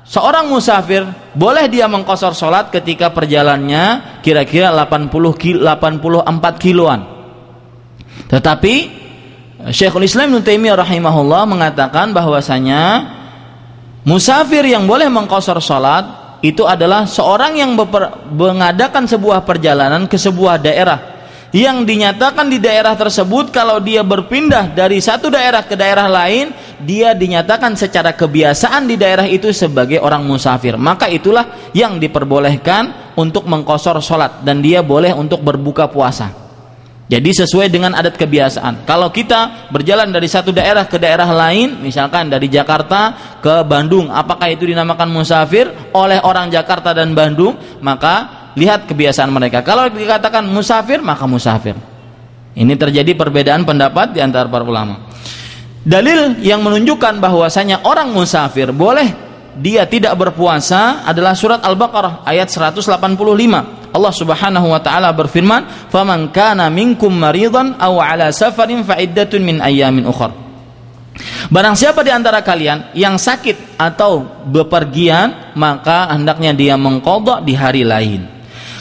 seorang musafir boleh dia mengqashar salat ketika perjalanannya kira-kira 84 kiloan. Tetapi Syekhul Islam Ibnu Taimiyah rahimahullah mengatakan bahwasanya Musafir yang boleh mengqashar salat itu adalah seorang yang mengadakan sebuah perjalanan ke sebuah daerah yang dinyatakan di daerah tersebut kalau dia berpindah dari satu daerah ke daerah lain, dia dinyatakan secara kebiasaan di daerah itu sebagai orang musafir. Maka itulah yang diperbolehkan untuk mengqashar salat dan dia boleh untuk berbuka puasa. Jadi sesuai dengan adat kebiasaan. Kalau kita berjalan dari satu daerah ke daerah lain, misalkan dari Jakarta ke Bandung, apakah itu dinamakan musafir oleh orang Jakarta dan Bandung? Maka lihat kebiasaan mereka. Kalau dikatakan musafir, maka musafir. Ini terjadi perbedaan pendapat di antara para ulama. Dalil yang menunjukkan bahwasanya orang musafir boleh dia tidak berpuasa adalah surat Al-Baqarah ayat 185. Allah Subhanahu wa taala berfirman, "Faman kana minkum maridan aw 'ala safarin fa iddatun min ayyamin ukhra." Barang siapa di antara kalian yang sakit atau bepergian, maka hendaknya dia mengqadha di hari lain.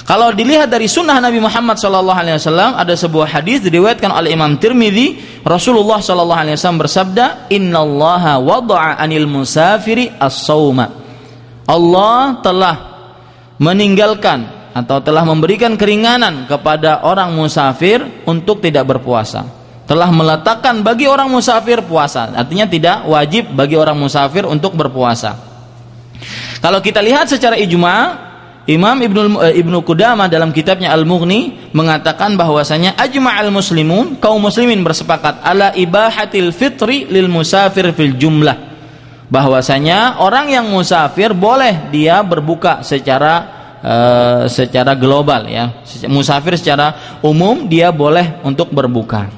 Kalau dilihat dari sunnah Nabi Muhammad SAW, ada sebuah hadis diriwayatkan oleh Imam Tirmidzi, Rasulullah SAW bersabda, "Innallaha wada'a 'anil musafiri as-sauma." Allah telah meninggalkan atau telah memberikan keringanan kepada orang musafir untuk tidak berpuasa. Telah meletakkan bagi orang musafir puasa, artinya tidak wajib bagi orang musafir untuk berpuasa. Kalau kita lihat secara ijma', Imam Ibnu Qudamah dalam kitabnya Al-Mughni mengatakan bahwasanya ajma'al muslimun, kaum muslimin bersepakat ala ibahatil fitri lil musafir fil jumlah, bahwasanya orang yang musafir boleh dia berbuka secara global, ya. Musafir secara umum dia boleh untuk berbuka.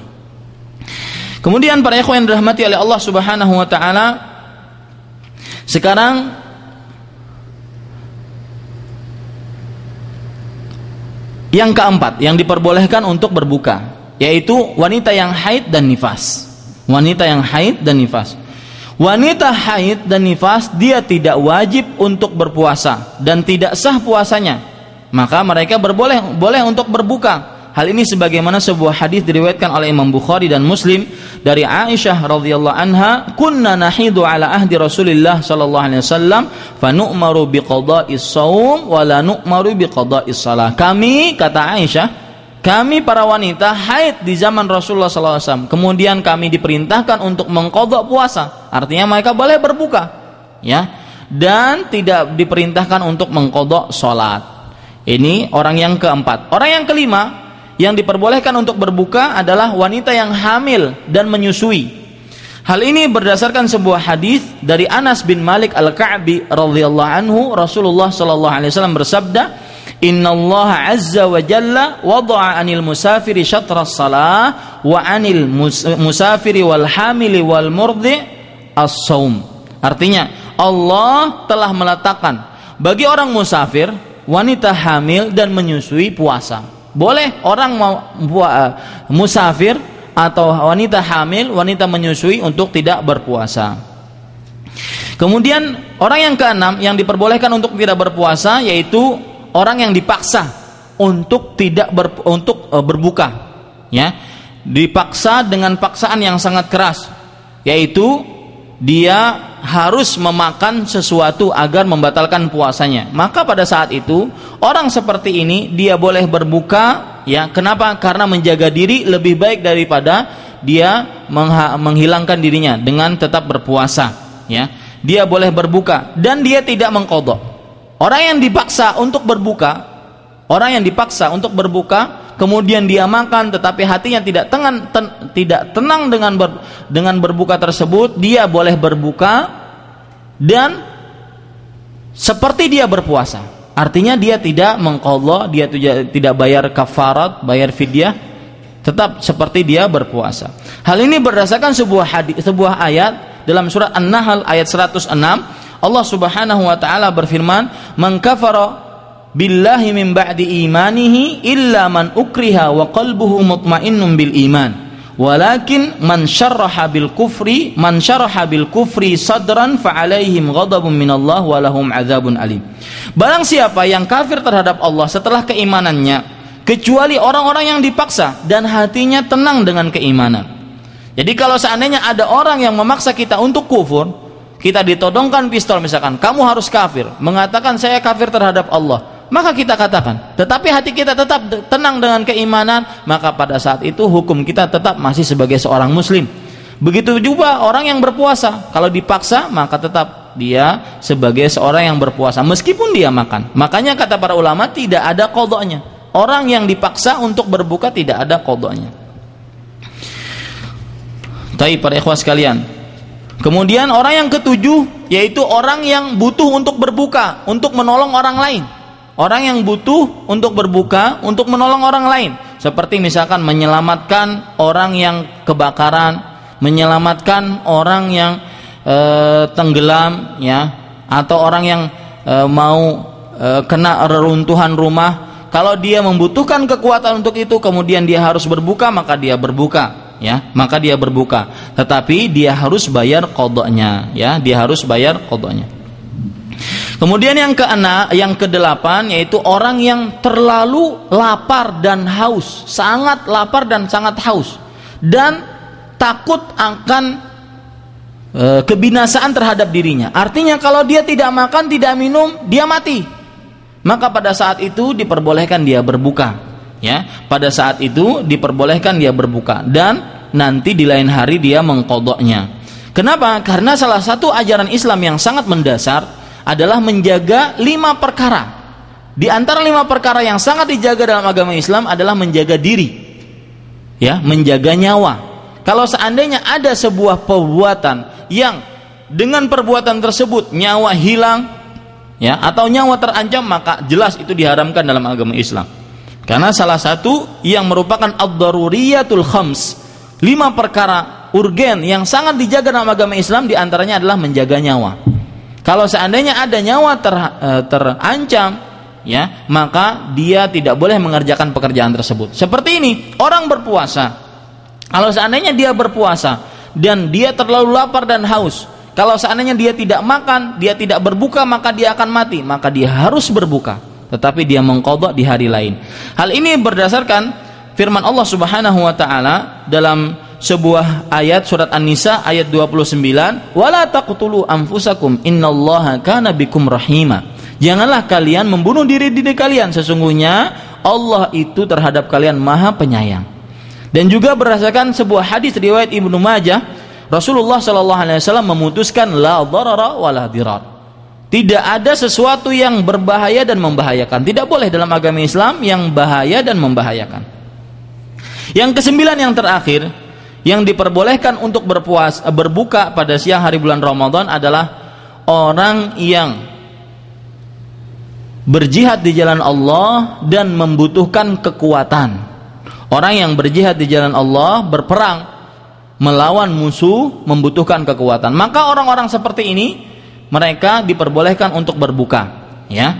Kemudian para ikhwan yang dirahmati oleh Allah Subhanahu wa taala, sekarang yang keempat yang diperbolehkan untuk berbuka, yaitu wanita yang haid dan nifas. Wanita yang haid dan nifas. Wanita haid dan nifas dia tidak wajib untuk berpuasa dan tidak sah puasanya. Maka mereka boleh untuk berbuka. Hal ini sebagaimana sebuah hadis diriwayatkan oleh Imam Bukhari dan Muslim dari Aisyah radhiyallahu anha, "Kunna nahidu ala ahdi Rasulillah sallallahu alaihi wasallam fa nu'maru biqada'is shaum wa la nu'maru biqada'is shalah." Kami, kata Aisyah, kami para wanita haid di zaman Rasulullah sallallahu alaihi wasallam. Kemudian kami diperintahkan untuk mengqadha puasa. Artinya mereka boleh berbuka, ya. Dan tidak diperintahkan untuk mengqadha salat. Ini orang yang keempat. Orang yang kelima yang diperbolehkan untuk berbuka adalah wanita yang hamil dan menyusui. Hal ini berdasarkan sebuah hadis dari Anas bin Malik Al-Ka'bi radhiyallahu anhu, Rasulullah sallallahu alaihi wasallam bersabda, "Innallaha 'azza wa jalla wada'a 'anil musafiri syatras shalah wa 'anil musafiri wal hamili wal murdi as-shaum." Artinya, Allah telah meletakkan bagi orang musafir, wanita hamil dan menyusui puasa. Boleh orang musafir atau wanita hamil, wanita menyusui untuk tidak berpuasa. Kemudian orang yang keenam yang diperbolehkan untuk tidak berpuasa yaitu orang yang dipaksa untuk berbuka, ya. Dipaksa dengan paksaan yang sangat keras, yaitu dia harus memakan sesuatu agar membatalkan puasanya. Maka pada saat itu orang seperti ini dia boleh berbuka, ya. Kenapa? Karena menjaga diri lebih baik daripada dia menghilangkan dirinya dengan tetap berpuasa, ya. Dia boleh berbuka dan dia tidak mengqadha. Orang yang dipaksa untuk berbuka, kemudian dia makan tetapi hatinya tidak tenang dengan berbuka tersebut, dia boleh berbuka dan seperti dia berpuasa. Artinya dia tidak mengqadha, dia tidak bayar kafarat, bayar fidyah, tetap seperti dia berpuasa. Hal ini berdasarkan sebuah ayat dalam surat An-Nahl ayat 106. Allah Subhanahu wa taala berfirman, "Man kafara billahi min ba'di imanihi illa man ukriha wa qalbuhu mutmainnun bil iman walakin man syaraha bil kufri sadran fa alaihim ghadabun minallah wa lahum adzabun alim." Barang siapa yang kafir terhadap Allah setelah keimanannya, kecuali orang-orang yang dipaksa dan hatinya tenang dengan keimanan. Jadi kalau seandainya ada orang yang memaksa kita untuk kufur, kita ditodongkan pistol misalkan, kamu harus kafir, mengatakan saya kafir terhadap Allah, maka kita katakan, tetapi hati kita tetap tenang dengan keimanan, maka pada saat itu hukum kita tetap masih sebagai seorang muslim. Begitu juga orang yang berpuasa, kalau dipaksa maka tetap dia sebagai seorang yang berpuasa meskipun dia makan. Makanya kata para ulama tidak ada qadanya. Orang yang dipaksa untuk berbuka tidak ada qadanya. Baik para ikhwah sekalian. Kemudian orang yang ketujuh yaitu orang yang butuh untuk berbuka, untuk menolong orang lain. Orang yang butuh untuk berbuka, untuk menolong orang lain. Seperti misalkan menyelamatkan orang yang kebakaran, menyelamatkan orang yang tenggelam, ya, atau orang yang mau kena reruntuhan rumah. Kalau dia membutuhkan kekuatan untuk itu, kemudian dia harus berbuka, maka dia berbuka, ya, maka dia berbuka. Tetapi dia harus bayar qadanya, ya, dia harus bayar qadanya. Kemudian yang kedelapan yaitu orang yang terlalu lapar dan haus, sangat lapar dan sangat haus, dan takut akan kebinasaan terhadap dirinya. Artinya kalau dia tidak makan, tidak minum, dia mati. Maka pada saat itu diperbolehkan dia berbuka, ya. Pada saat itu diperbolehkan dia berbuka, dan nanti di lain hari dia mengqadanya. Kenapa? Karena salah satu ajaran Islam yang sangat mendasar adalah menjaga 5 perkara. Di antara 5 perkara yang sangat dijaga dalam agama Islam adalah menjaga diri, ya, menjaga nyawa. Kalau seandainya ada sebuah perbuatan yang dengan perbuatan tersebut nyawa hilang, ya, atau nyawa terancam, maka jelas itu diharamkan dalam agama Islam. Karena salah satu yang merupakan ad-daruriyatul khams, 5 perkara urgen yang sangat dijaga dalam agama Islam, diantaranya adalah menjaga nyawa. Kalau seandainya ada nyawa terancam, ya, maka dia tidak boleh mengerjakan pekerjaan tersebut. Seperti ini, orang berpuasa. Kalau seandainya dia berpuasa dan dia terlalu lapar dan haus, kalau seandainya dia tidak makan, dia tidak berbuka, maka dia akan mati. Maka dia harus berbuka, tetapi dia mengqadha di hari lain. Hal ini berdasarkan firman Allah Subhanahu wa taala dalam sebuah ayat surat An-Nisa ayat 29, "Wala taqtulu anfusakum innallaha kana bikum rahima." Janganlah kalian membunuh diri kalian, sesungguhnya Allah itu terhadap kalian Maha Penyayang. Dan juga berdasarkan sebuah hadis riwayat Ibnu Majah, Rasulullah SAW memutuskan la dharara wala dirar. Tidak ada sesuatu yang berbahaya dan membahayakan. Tidak boleh dalam agama Islam yang bahaya dan membahayakan. Yang kesembilan, yang terakhir, yang diperbolehkan untuk berbuka pada siang hari bulan Ramadan adalah orang yang berjihad di jalan Allah dan membutuhkan kekuatan. Orang yang berjihad di jalan Allah, berperang melawan musuh, membutuhkan kekuatan. Maka orang-orang seperti ini mereka diperbolehkan untuk berbuka, ya.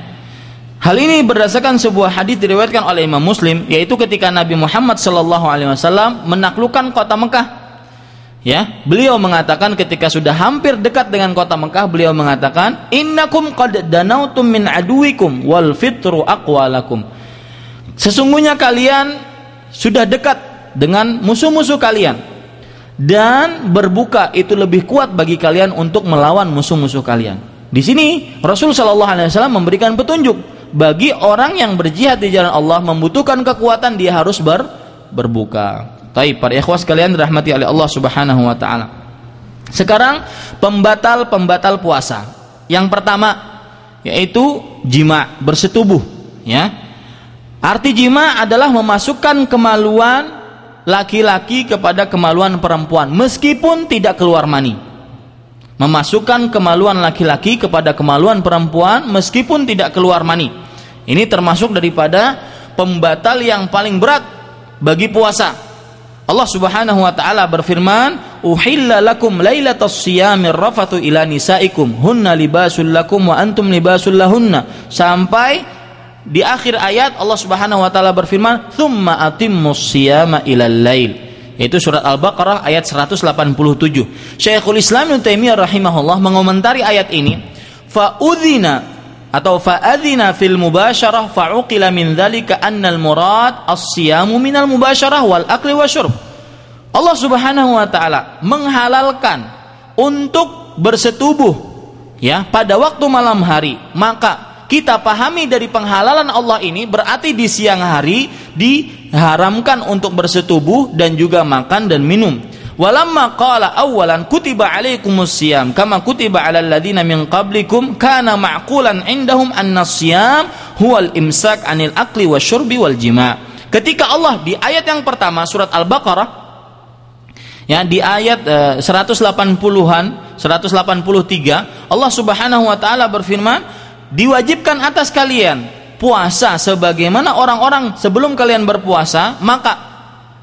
Hal ini berdasarkan sebuah hadis diriwayatkan oleh Imam Muslim, yaitu ketika Nabi Muhammad SAW menaklukkan kota Mekah, ya. Beliau mengatakan ketika sudah hampir dekat dengan kota Mekah, beliau mengatakan, "Innakum qad danautum min aduwikum wal fitru aqwalakum." Sesungguhnya kalian sudah dekat dengan musuh-musuh kalian, dan berbuka itu lebih kuat bagi kalian untuk melawan musuh-musuh kalian. Di sini Rasulullah SAW memberikan petunjuk bagi orang yang berjihad di jalan Allah, membutuhkan kekuatan, dia harus berbuka. Baik, para ikhwas sekalian dirahmati oleh Allah Subhanahu wa taala. Sekarang pembatal puasa. Yang pertama yaitu jima, bersetubuh, ya. Arti jima adalah memasukkan kemaluan laki-laki kepada kemaluan perempuan meskipun tidak keluar mani. Memasukkan kemaluan laki-laki kepada kemaluan perempuan meskipun tidak keluar mani. Ini termasuk daripada pembatal yang paling berat bagi puasa. Allah Subhanahu wa taala berfirman, "Uhilla lakum lailatas shiyamir rafathu ila nisaikum hunna libasul lakum wa antum libasul lahunna." Sampai di akhir ayat Allah Subhanahu wa taala berfirman, "Tsumma atimmus shiyama ilal lail." Yaitu surat Al-Baqarah ayat 187. Syekhul Islam Ibnu Taimiyah rahimahullah mengomentari ayat ini, "Fa'udzina atau fa'adzina fil mubasyarah fa'uqila min dzalika annal murad as-siyamu minal mubasyarah wal akli wasyurb." Allah Subhanahu wa taala menghalalkan untuk bersetubuh ya pada waktu malam hari, maka kita pahami dari penghalalan Allah ini berarti di siang hari diharamkan untuk bersetubuh dan juga makan dan minum. Walamma qala awalan kutiba alaikumus siyam kama kutiba alal ladzina min qablikum kana ma'qulan indahum annas-siyam huwal imsak anil akli wasyurbi wal jima'. Ketika Allah di ayat yang pertama surat Al-Baqarah ya di ayat 180-an 183 Allah Subhanahu wa taala berfirman, diwajibkan atas kalian puasa sebagaimana orang-orang sebelum kalian berpuasa. Maka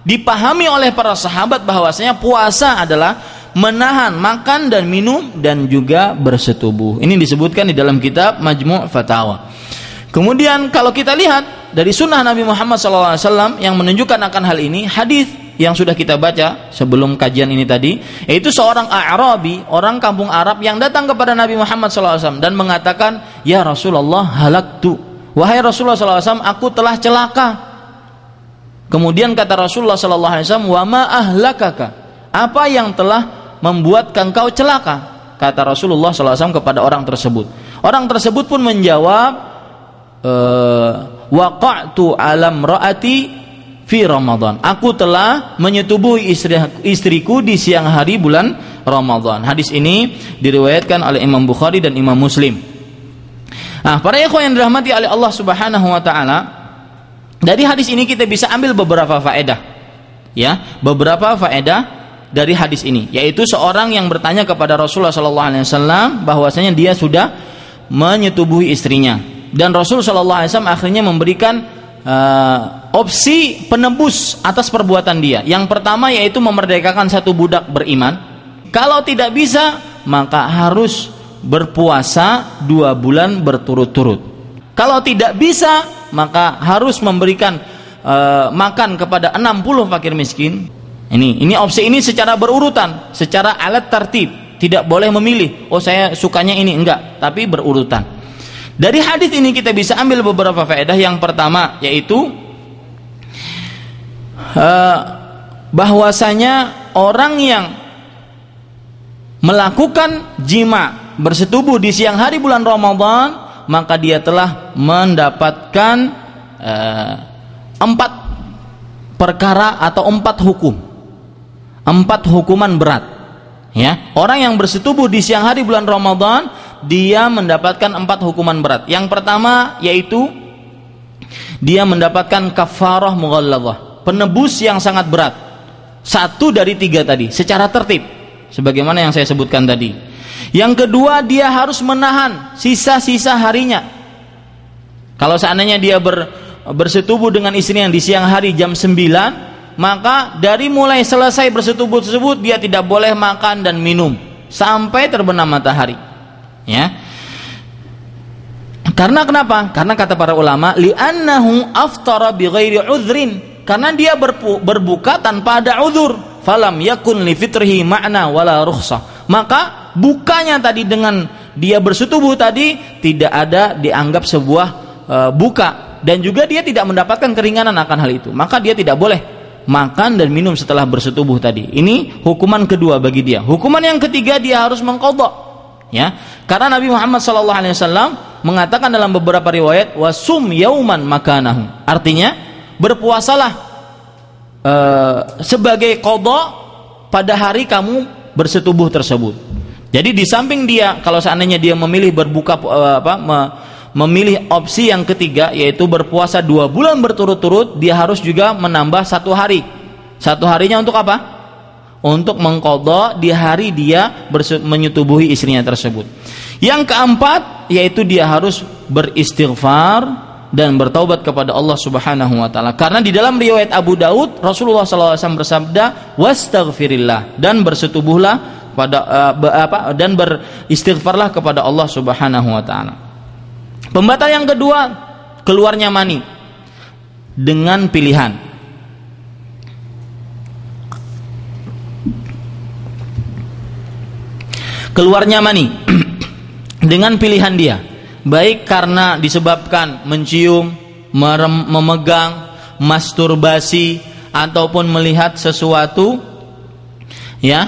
dipahami oleh para sahabat bahwasanya puasa adalah menahan makan dan minum dan juga bersetubuh. Ini disebutkan di dalam kitab Majmu' Fatawa. Kemudian kalau kita lihat dari sunnah Nabi Muhammad SAW yang menunjukkan akan hal ini, hadis yang sudah kita baca sebelum kajian ini tadi, yaitu seorang A'rabi, orang kampung Arab yang datang kepada Nabi Muhammad SAW dan mengatakan, ya Rasulullah halaktu, wahai Rasulullah SAW, aku telah celaka. Kemudian kata Rasulullah SAW, wa ma ahlakaka, apa yang telah membuatkan kau celaka? Kata Rasulullah SAW kepada orang tersebut. Orang tersebut pun menjawab, waqa'tu alam ra'ati fi Ramadan, aku telah menyetubuhi istriku di siang hari bulan Ramadan. Hadis ini diriwayatkan oleh Imam Bukhari dan Imam Muslim. Nah, para ikhwan yang dirahmati oleh Allah Subhanahu wa taala, dari hadis ini kita bisa ambil beberapa faedah. Ya, beberapa faedah dari hadis ini, yaitu seorang yang bertanya kepada Rasulullah sallallahu alaihi wasallam bahwasanya dia sudah menyetubuhi istrinya, dan Rasulullah sallallahu alaihi wasallam akhirnya memberikan opsi penebus atas perbuatan dia. Yang pertama yaitu memerdekakan satu budak beriman. Kalau tidak bisa, maka harus berpuasa 2 bulan berturut-turut. Kalau tidak bisa, maka harus memberikan makan kepada 60 fakir miskin. Ini opsi ini secara berurutan, secara alat tertib. Tidak boleh memilih, oh saya sukanya ini, enggak, tapi berurutan. Dari hadis ini kita bisa ambil beberapa faedah. Yang pertama yaitu bahwasanya orang yang melakukan jima, bersetubuh di siang hari bulan Ramadan, maka dia telah mendapatkan 4 perkara atau 4 hukum, 4 hukuman berat. Ya, orang yang bersetubuh di siang hari bulan Ramadan, dia mendapatkan 4 hukuman berat. Yang pertama yaitu dia mendapatkan kafarah mughalladhah, penebus yang sangat berat. 1 dari 3 tadi secara tertib, sebagaimana yang saya sebutkan tadi. Yang kedua, dia harus menahan sisa-sisa harinya. Kalau seandainya dia bersetubuh dengan istrinya di siang hari jam 9, maka dari mulai selesai bersetubuh tersebut dia tidak boleh makan dan minum sampai terbenam matahari. Ya. Karena kenapa? Karena kata para ulama, li'annahu aftara bighairi udhrin, karena dia berbuka tanpa ada uzur. Falam yakun li fitrihi ma'na wala rukhsah. Maka bukanya tadi dengan dia bersetubuh tadi tidak ada dianggap sebuah buka, dan juga dia tidak mendapatkan keringanan akan hal itu. Maka dia tidak boleh makan dan minum setelah bersetubuh tadi. Ini hukuman kedua bagi dia. Hukuman yang ketiga, dia harus mengqadha. Ya, karena Nabi Muhammad SAW mengatakan dalam beberapa riwayat, wasum yauman makanahu, artinya berpuasalah sebagai qadha pada hari kamu bersetubuh tersebut. Jadi di samping dia, kalau seandainya dia memilih berbuka memilih opsi yang ketiga yaitu berpuasa 2 bulan berturut-turut, dia harus juga menambah 1 hari. 1 harinya untuk apa? Untuk mengqadha di hari dia menyetubuhi istrinya tersebut. Yang keempat yaitu dia harus beristighfar dan bertaubat kepada Allah Subhanahu wa taala. Karena di dalam riwayat Abu Daud, Rasulullah SAW bersabda, "Wastaghfirillah," dan bersetubuhlah pada dan beristighfarlah kepada Allah Subhanahu wa taala. Pembatal yang kedua, keluarnya mani dengan pilihan. Keluarnya mani dengan pilihan dia, baik karena disebabkan mencium, memegang, masturbasi, ataupun melihat sesuatu ya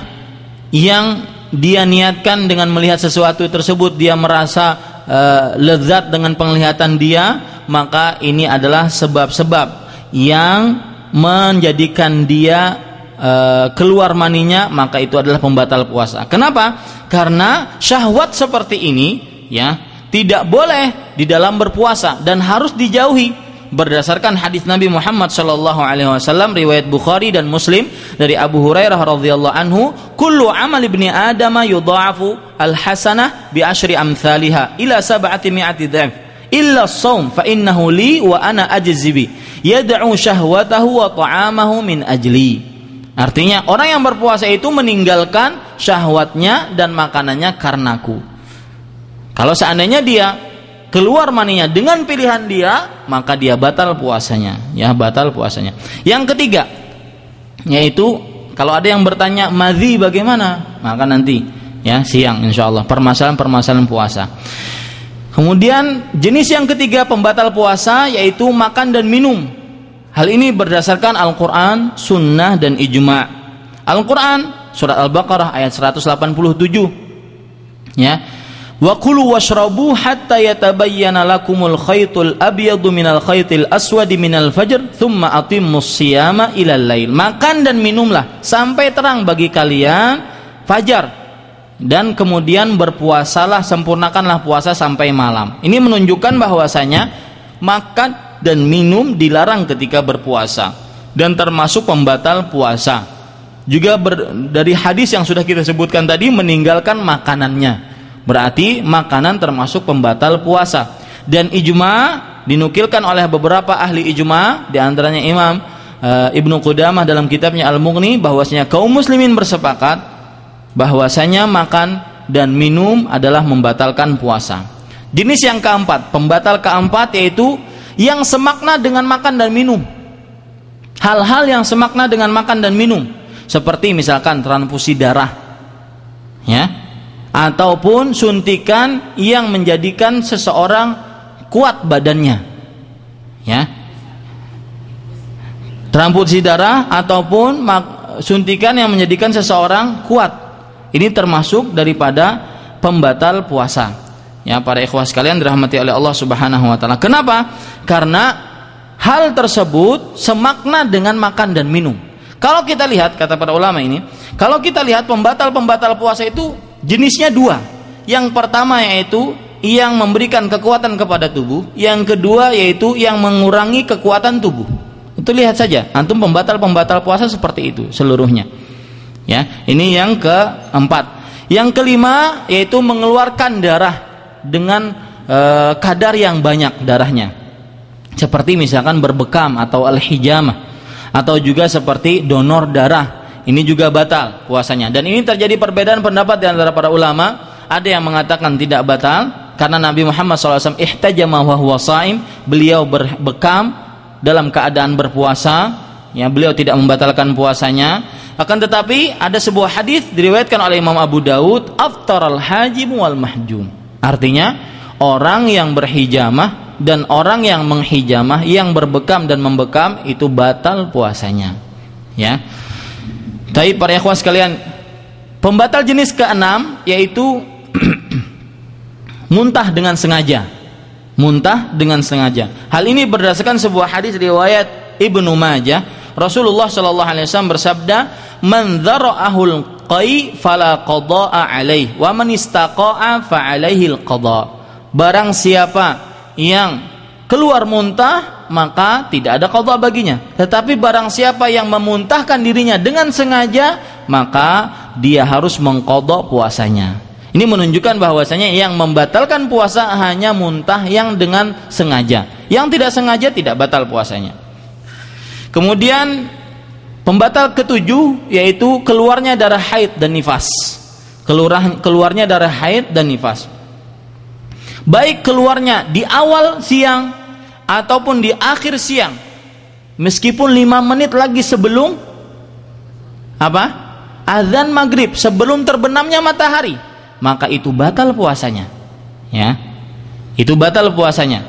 yang dia niatkan dengan melihat sesuatu tersebut, dia merasa lezat dengan penglihatan dia, maka ini adalah sebab-sebab yang menjadikan dia keluar maninya, maka itu adalah pembatal puasa. Kenapa? Karena syahwat seperti ini ya tidak boleh di dalam berpuasa dan harus dijauhi. Berdasarkan hadis Nabi Muhammad sallallahu alaihi wasallam riwayat Bukhari dan Muslim dari Abu Hurairah radhiyallahu anhu, kullu amal ibni Adam yudha'afu al-hasanah bi asyri amsalha ila 700 dha'f illa as-shaum fa innahu li wa ana ajzi bi yad'u syahwatahu wa ta'amahu min ajli. Artinya orang yang berpuasa itu meninggalkan syahwatnya dan makanannya karenaku. Kalau seandainya dia keluar maninya dengan pilihan dia, maka dia batal puasanya, ya, batal puasanya. Yang ketiga, yaitu kalau ada yang bertanya madhi bagaimana, maka nanti ya siang insyaallah permasalahan puasa. Kemudian jenis yang ketiga pembatal puasa yaitu makan dan minum. Hal ini berdasarkan Al-Qur'an, sunnah dan ijma'. Al-Qur'an surat Al-Baqarah ayat 187. Ya. Wa kulu washrabu hatta yatabayyana lakumul khaytul abyadu minal khaytil aswadi minal fajr thumma atimmus siyama ilal lail. Makan dan minumlah sampai terang bagi kalian fajar, dan kemudian berpuasalah, sempurnakanlah puasa sampai malam. Ini menunjukkan bahwasanya makan dan minum dilarang ketika berpuasa dan termasuk pembatal puasa. Juga dari hadis yang sudah kita sebutkan tadi, meninggalkan makanannya berarti makanan termasuk pembatal puasa. Dan ijma' dinukilkan oleh beberapa ahli ijma', di antaranya Imam Ibnu Qudamah dalam kitabnya Al-Mughni, bahwasanya kaum muslimin bersepakat bahwasanya makan dan minum adalah membatalkan puasa. Jenis yang keempat, pembatal keempat, yaitu yang semakna dengan makan dan minum. Hal-hal yang semakna dengan makan dan minum, seperti misalkan transfusi darah, ya, ataupun suntikan yang menjadikan seseorang kuat badannya, ya, transfusi darah ataupun suntikan yang menjadikan seseorang kuat, ini termasuk daripada pembatal puasa. Ya, para ikhwah sekalian dirahmati oleh Allah Subhanahu wa taala. Kenapa? Karena hal tersebut semakna dengan makan dan minum. Kalau kita lihat, kata para ulama ini, kalau kita lihat pembatal puasa itu jenisnya dua. Yang pertama yaitu yang memberikan kekuatan kepada tubuh, yang kedua yaitu yang mengurangi kekuatan tubuh. Itu lihat saja, antum pembatal puasa seperti itu seluruhnya. Ya, ini yang keempat. Yang kelima yaitu mengeluarkan darah dengan kadar yang banyak darahnya. Seperti misalkan berbekam atau al-hijamah, atau juga seperti donor darah. Ini juga batal puasanya. Dan ini terjadi perbedaan pendapat di antara para ulama. Ada yang mengatakan tidak batal karena Nabi Muhammad SAW ihtajama wa huwa shaim, beliau berbekam dalam keadaan berpuasa, ya, beliau tidak membatalkan puasanya. Akan tetapi ada sebuah hadis diriwayatkan oleh Imam Abu Daud, aftaral hajim wal mahjum. Artinya orang yang berhijamah dan orang yang menghijamah, yang berbekam dan membekam, itu batal puasanya, ya. Tapi para ikhwah sekalian, pembatal jenis keenam yaitu muntah dengan sengaja. Muntah dengan sengaja. Hal ini berdasarkan sebuah hadis riwayat Ibnu Majah. Rasulullah sallallahu alaihi wasallam bersabda, "Man dzara'ahul qai fala qada'a alaihi wa man istaqa'a fa alaihil qada." Barang siapa yang keluar muntah, maka tidak ada qadha baginya. Tetapi barang siapa yang memuntahkan dirinya dengan sengaja, maka dia harus mengqadha puasanya. Ini menunjukkan bahwasanya yang membatalkan puasa hanya muntah yang dengan sengaja. Yang tidak sengaja tidak batal puasanya. Kemudian pembatal ketujuh yaitu keluarnya darah haid dan nifas. Keluarnya darah haid dan nifas. Baik keluarnya di awal siang ataupun di akhir siang, meskipun 5 menit lagi sebelum azan maghrib, sebelum terbenamnya matahari, maka itu batal puasanya, ya, itu batal puasanya.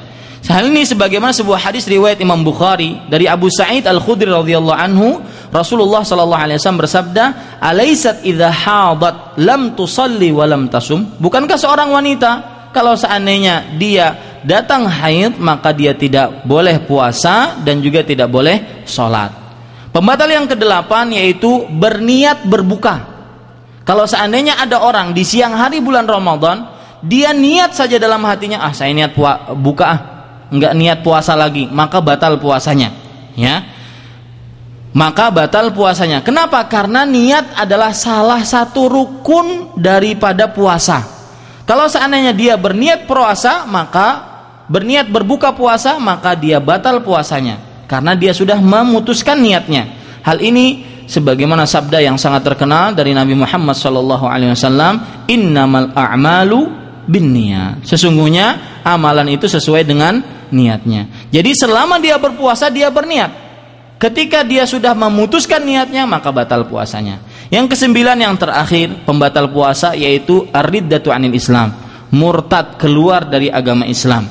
Hal ini sebagaimana sebuah hadis riwayat Imam Bukhari dari Abu Sa'id Al-Khudri radhiyallahu anhu, Rasulullah sallallahu alaihi wasallam bersabda, "Alaisat idza hadat lam tusalli wa lam tasum?" Bukankah seorang wanita kalau seandainya dia datang haid maka dia tidak boleh puasa dan juga tidak boleh sholat. Pembatal yang ke-8 yaitu berniat berbuka. Kalau seandainya ada orang di siang hari bulan Ramadan, dia niat saja dalam hatinya, saya niat buka enggak niat puasa lagi, maka batal puasanya, ya. Maka batal puasanya. Kenapa? Karena niat adalah salah satu rukun daripada puasa. Kalau seandainya dia berniat puasa, maka berniat berbuka puasa, maka dia batal puasanya karena dia sudah memutuskan niatnya. Hal ini sebagaimana sabda yang sangat terkenal dari Nabi Muhammad SAW, innamal a'malu binniyat. Sesungguhnya amalan itu sesuai dengan niatnya. Jadi selama dia berpuasa dia berniat. Ketika dia sudah memutuskan niatnya maka batal puasanya. Yang ke-9 yang terakhir pembatal puasa yaitu ar-riddatu 'anil Islam, murtad keluar dari agama Islam.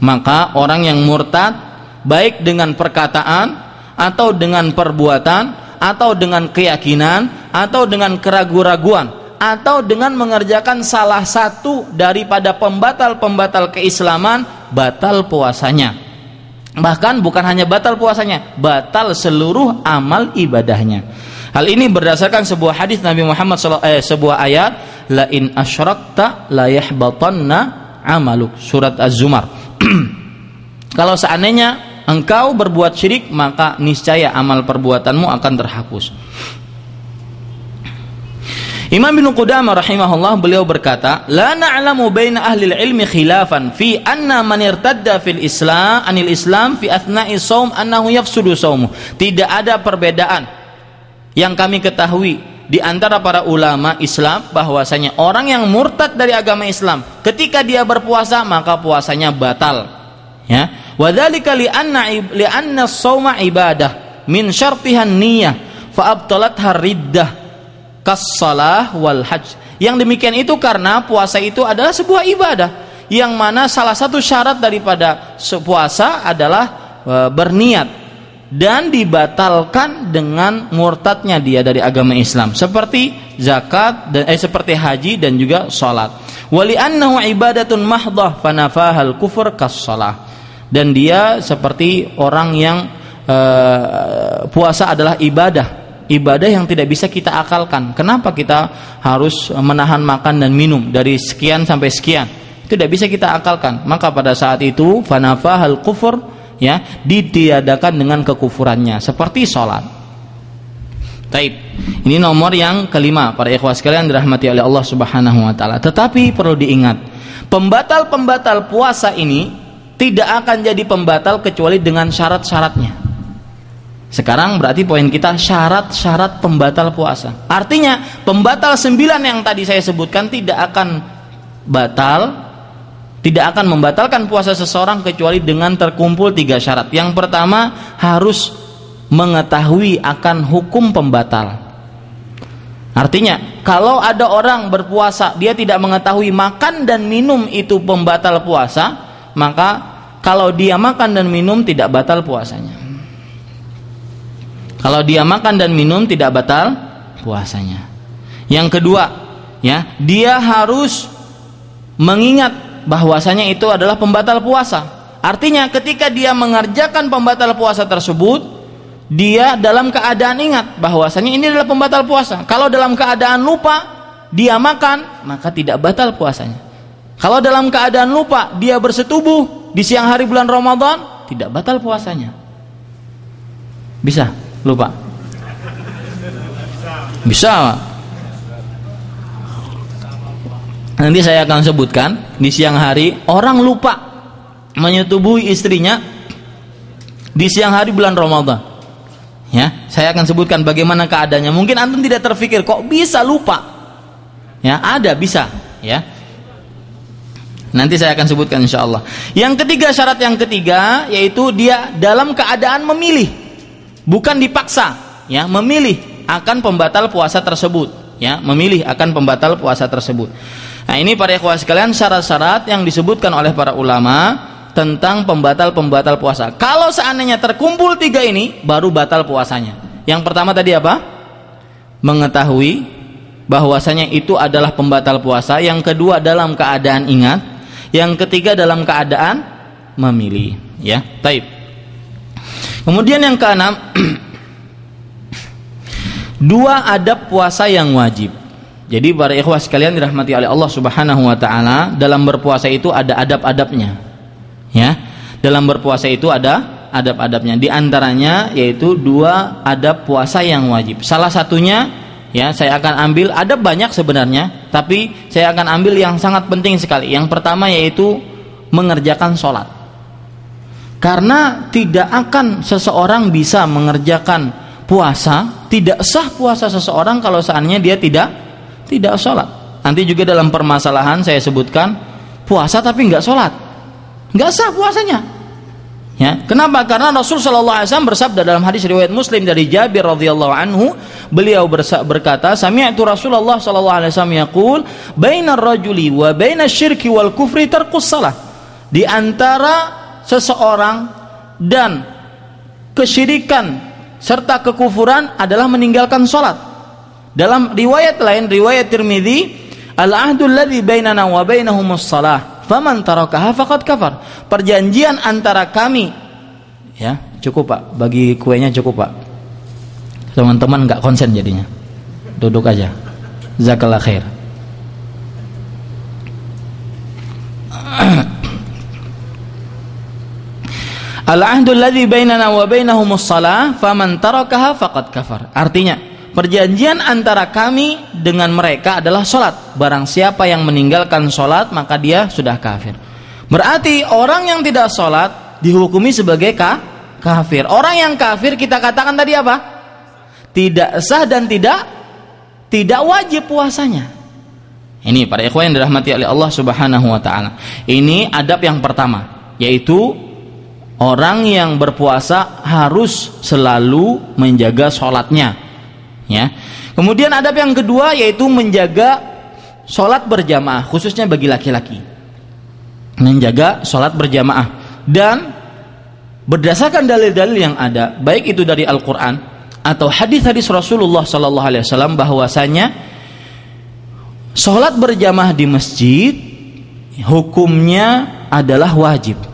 Maka orang yang murtad baik dengan perkataan atau dengan perbuatan atau dengan keyakinan atau dengan keraguan-raguan atau dengan mengerjakan salah satu daripada pembatal-pembatal keislaman, batal puasanya. Bahkan bukan hanya batal puasanya, batal seluruh amal ibadahnya. Hal ini berdasarkan sebuah hadis Nabi Muhammad sebuah ayat, la in asyrakta la yahbatanna amaluk, surat Az-Zumar. Kalau seandainya engkau berbuat syirik maka niscaya amal perbuatanmu akan terhapus. Imam bin Qudamah rahimahullah beliau berkata, la na'lamu baina ahli ilmi khilafan fi anna man irtadda fil Islam anil Islam fi athna'i shaum annahu yafsudu shaumu. Tidak ada perbedaan yang kami ketahui di antara para ulama Islam bahwasanya orang yang murtad dari agama Islam ketika dia berpuasa maka puasanya batal. Ya, wa dzalika li anna shauma ibadah min syartihan niyyah fa abtalatha riddah kas-shalah wal hajj. Yang demikian itu karena puasa itu adalah sebuah ibadah yang mana salah satu syarat daripada puasa adalah berniat dan dibatalkan dengan murtadnya dia dari agama Islam seperti zakat dan seperti haji dan juga salat. Wali annahu ibadatun mahdhah fanafahal kufur kas-shalah. Dan dia seperti orang yang puasa adalah ibadah yang tidak bisa kita akalkan. Kenapa kita harus menahan makan dan minum dari sekian sampai sekian? Tidak bisa kita akalkan. Maka pada saat itu fanafahal kufur, ya, ditiadakan dengan kekufurannya seperti sholat. Taib. Ini nomor yang kelima para ikhwah sekalian dirahmati oleh Allah Subhanahu wa taala. Tetapi perlu diingat, pembatal-pembatal puasa ini tidak akan jadi pembatal kecuali dengan syarat-syaratnya. Sekarang berarti poin kita syarat-syarat pembatal puasa. Artinya pembatal 9 yang tadi saya sebutkan tidak akan membatalkan puasa seseorang kecuali dengan terkumpul 3 syarat. Yang pertama harus mengetahui akan hukum pembatal. Artinya kalau ada orang berpuasa dia tidak mengetahui makan dan minum itu pembatal puasa, maka kalau dia makan dan minum tidak batal puasanya. Kalau dia makan dan minum tidak batal puasanya. Yang kedua, ya, dia harus mengingat bahwasanya itu adalah pembatal puasa. Artinya ketika dia mengerjakan pembatal puasa tersebut, dia dalam keadaan ingat bahwasanya ini adalah pembatal puasa. Kalau dalam keadaan lupa dia makan, maka tidak batal puasanya. Kalau dalam keadaan lupa dia bersetubuh di siang hari bulan Ramadan, tidak batal puasanya. Bisa lupa? Bisa. Nanti saya akan sebutkan di siang hari orang lupa menyetubuhi istrinya di siang hari bulan Ramadan. Ya, saya akan sebutkan bagaimana keadaannya. Mungkin antum tidak terfikir kok bisa lupa. Ya, ada bisa, ya. Nanti saya akan sebutkan insyaallah. Yang ketiga, syarat yang ketiga yaitu dia dalam keadaan memilih. Bukan dipaksa, ya, memilih akan pembatal puasa tersebut, ya, memilih akan pembatal puasa tersebut. Nah, ini para ikhwah sekalian syarat-syarat yang disebutkan oleh para ulama tentang pembatal-pembatal puasa. Kalau seandainya terkumpul 3 ini baru batal puasanya. Yang pertama tadi apa? Mengetahui bahwasanya itu adalah pembatal puasa. Yang kedua dalam keadaan ingat. Yang ketiga dalam keadaan memilih. Ya, taib. Kemudian yang keenam, dua adab puasa yang wajib. Jadi para ikhwah sekalian dirahmati oleh Allah Subhanahu wa taala, dalam berpuasa itu ada adab-adabnya. Ya. Dalam berpuasa itu ada adab-adabnya. Di antaranya yaitu dua adab puasa yang wajib. Salah satunya ya saya akan ambil, ada banyak sebenarnya, tapi saya akan ambil yang sangat penting sekali. Yang pertama yaitu mengerjakan sholat. Karena tidak akan seseorang bisa mengerjakan puasa, tidak sah puasa seseorang kalau seandainya dia tidak sholat. Nanti juga dalam permasalahan saya sebutkan puasa tapi nggak sholat, nggak sah puasanya. Ya, kenapa? Karena Rasul Shallallahu Alaihi Wasallam bersabda dalam hadis riwayat Muslim dari Jabir radhiyallahu anhu, beliau berkata, sami'tu Rasulullah Shallallahu Alaihi Wasallam yaqul, bainar rajuli wa bainasy syirki wal kufri tarkus shalah. Di antara seseorang dan kesyirikan serta kekufuran adalah meninggalkan sholat. Dalam riwayat lain, riwayat Tirmidzi, al-ahdul ladzi bainana wa bainahumus shalah, faman tarakaha faqad kafar. Perjanjian antara kami, ya cukup Pak, bagi kuenya cukup Pak. Teman-teman nggak konsen jadinya, duduk aja. Jazakallah khair. Al-ahdul ladzi bainana wa bainahumus shalah, faman tarakaha faqad kafar. Artinya, perjanjian antara kami dengan mereka adalah sholat. Barang siapa yang meninggalkan sholat maka dia sudah kafir. Berarti orang yang tidak sholat dihukumi sebagai kafir. Orang yang kafir kita katakan tadi apa? Tidak sah dan tidak wajib puasanya. Ini para ikhwan yang dirahmati oleh Allah Subhanahu wa taala. Ini adab yang pertama, yaitu orang yang berpuasa harus selalu menjaga sholatnya. Ya. Kemudian adab yang kedua yaitu menjaga sholat berjamaah, khususnya bagi laki-laki. Menjaga sholat berjamaah. Dan berdasarkan dalil-dalil yang ada, baik itu dari Al-Quran atau hadis-hadis Rasulullah SAW, bahwasanya sholat berjamaah di masjid hukumnya adalah wajib.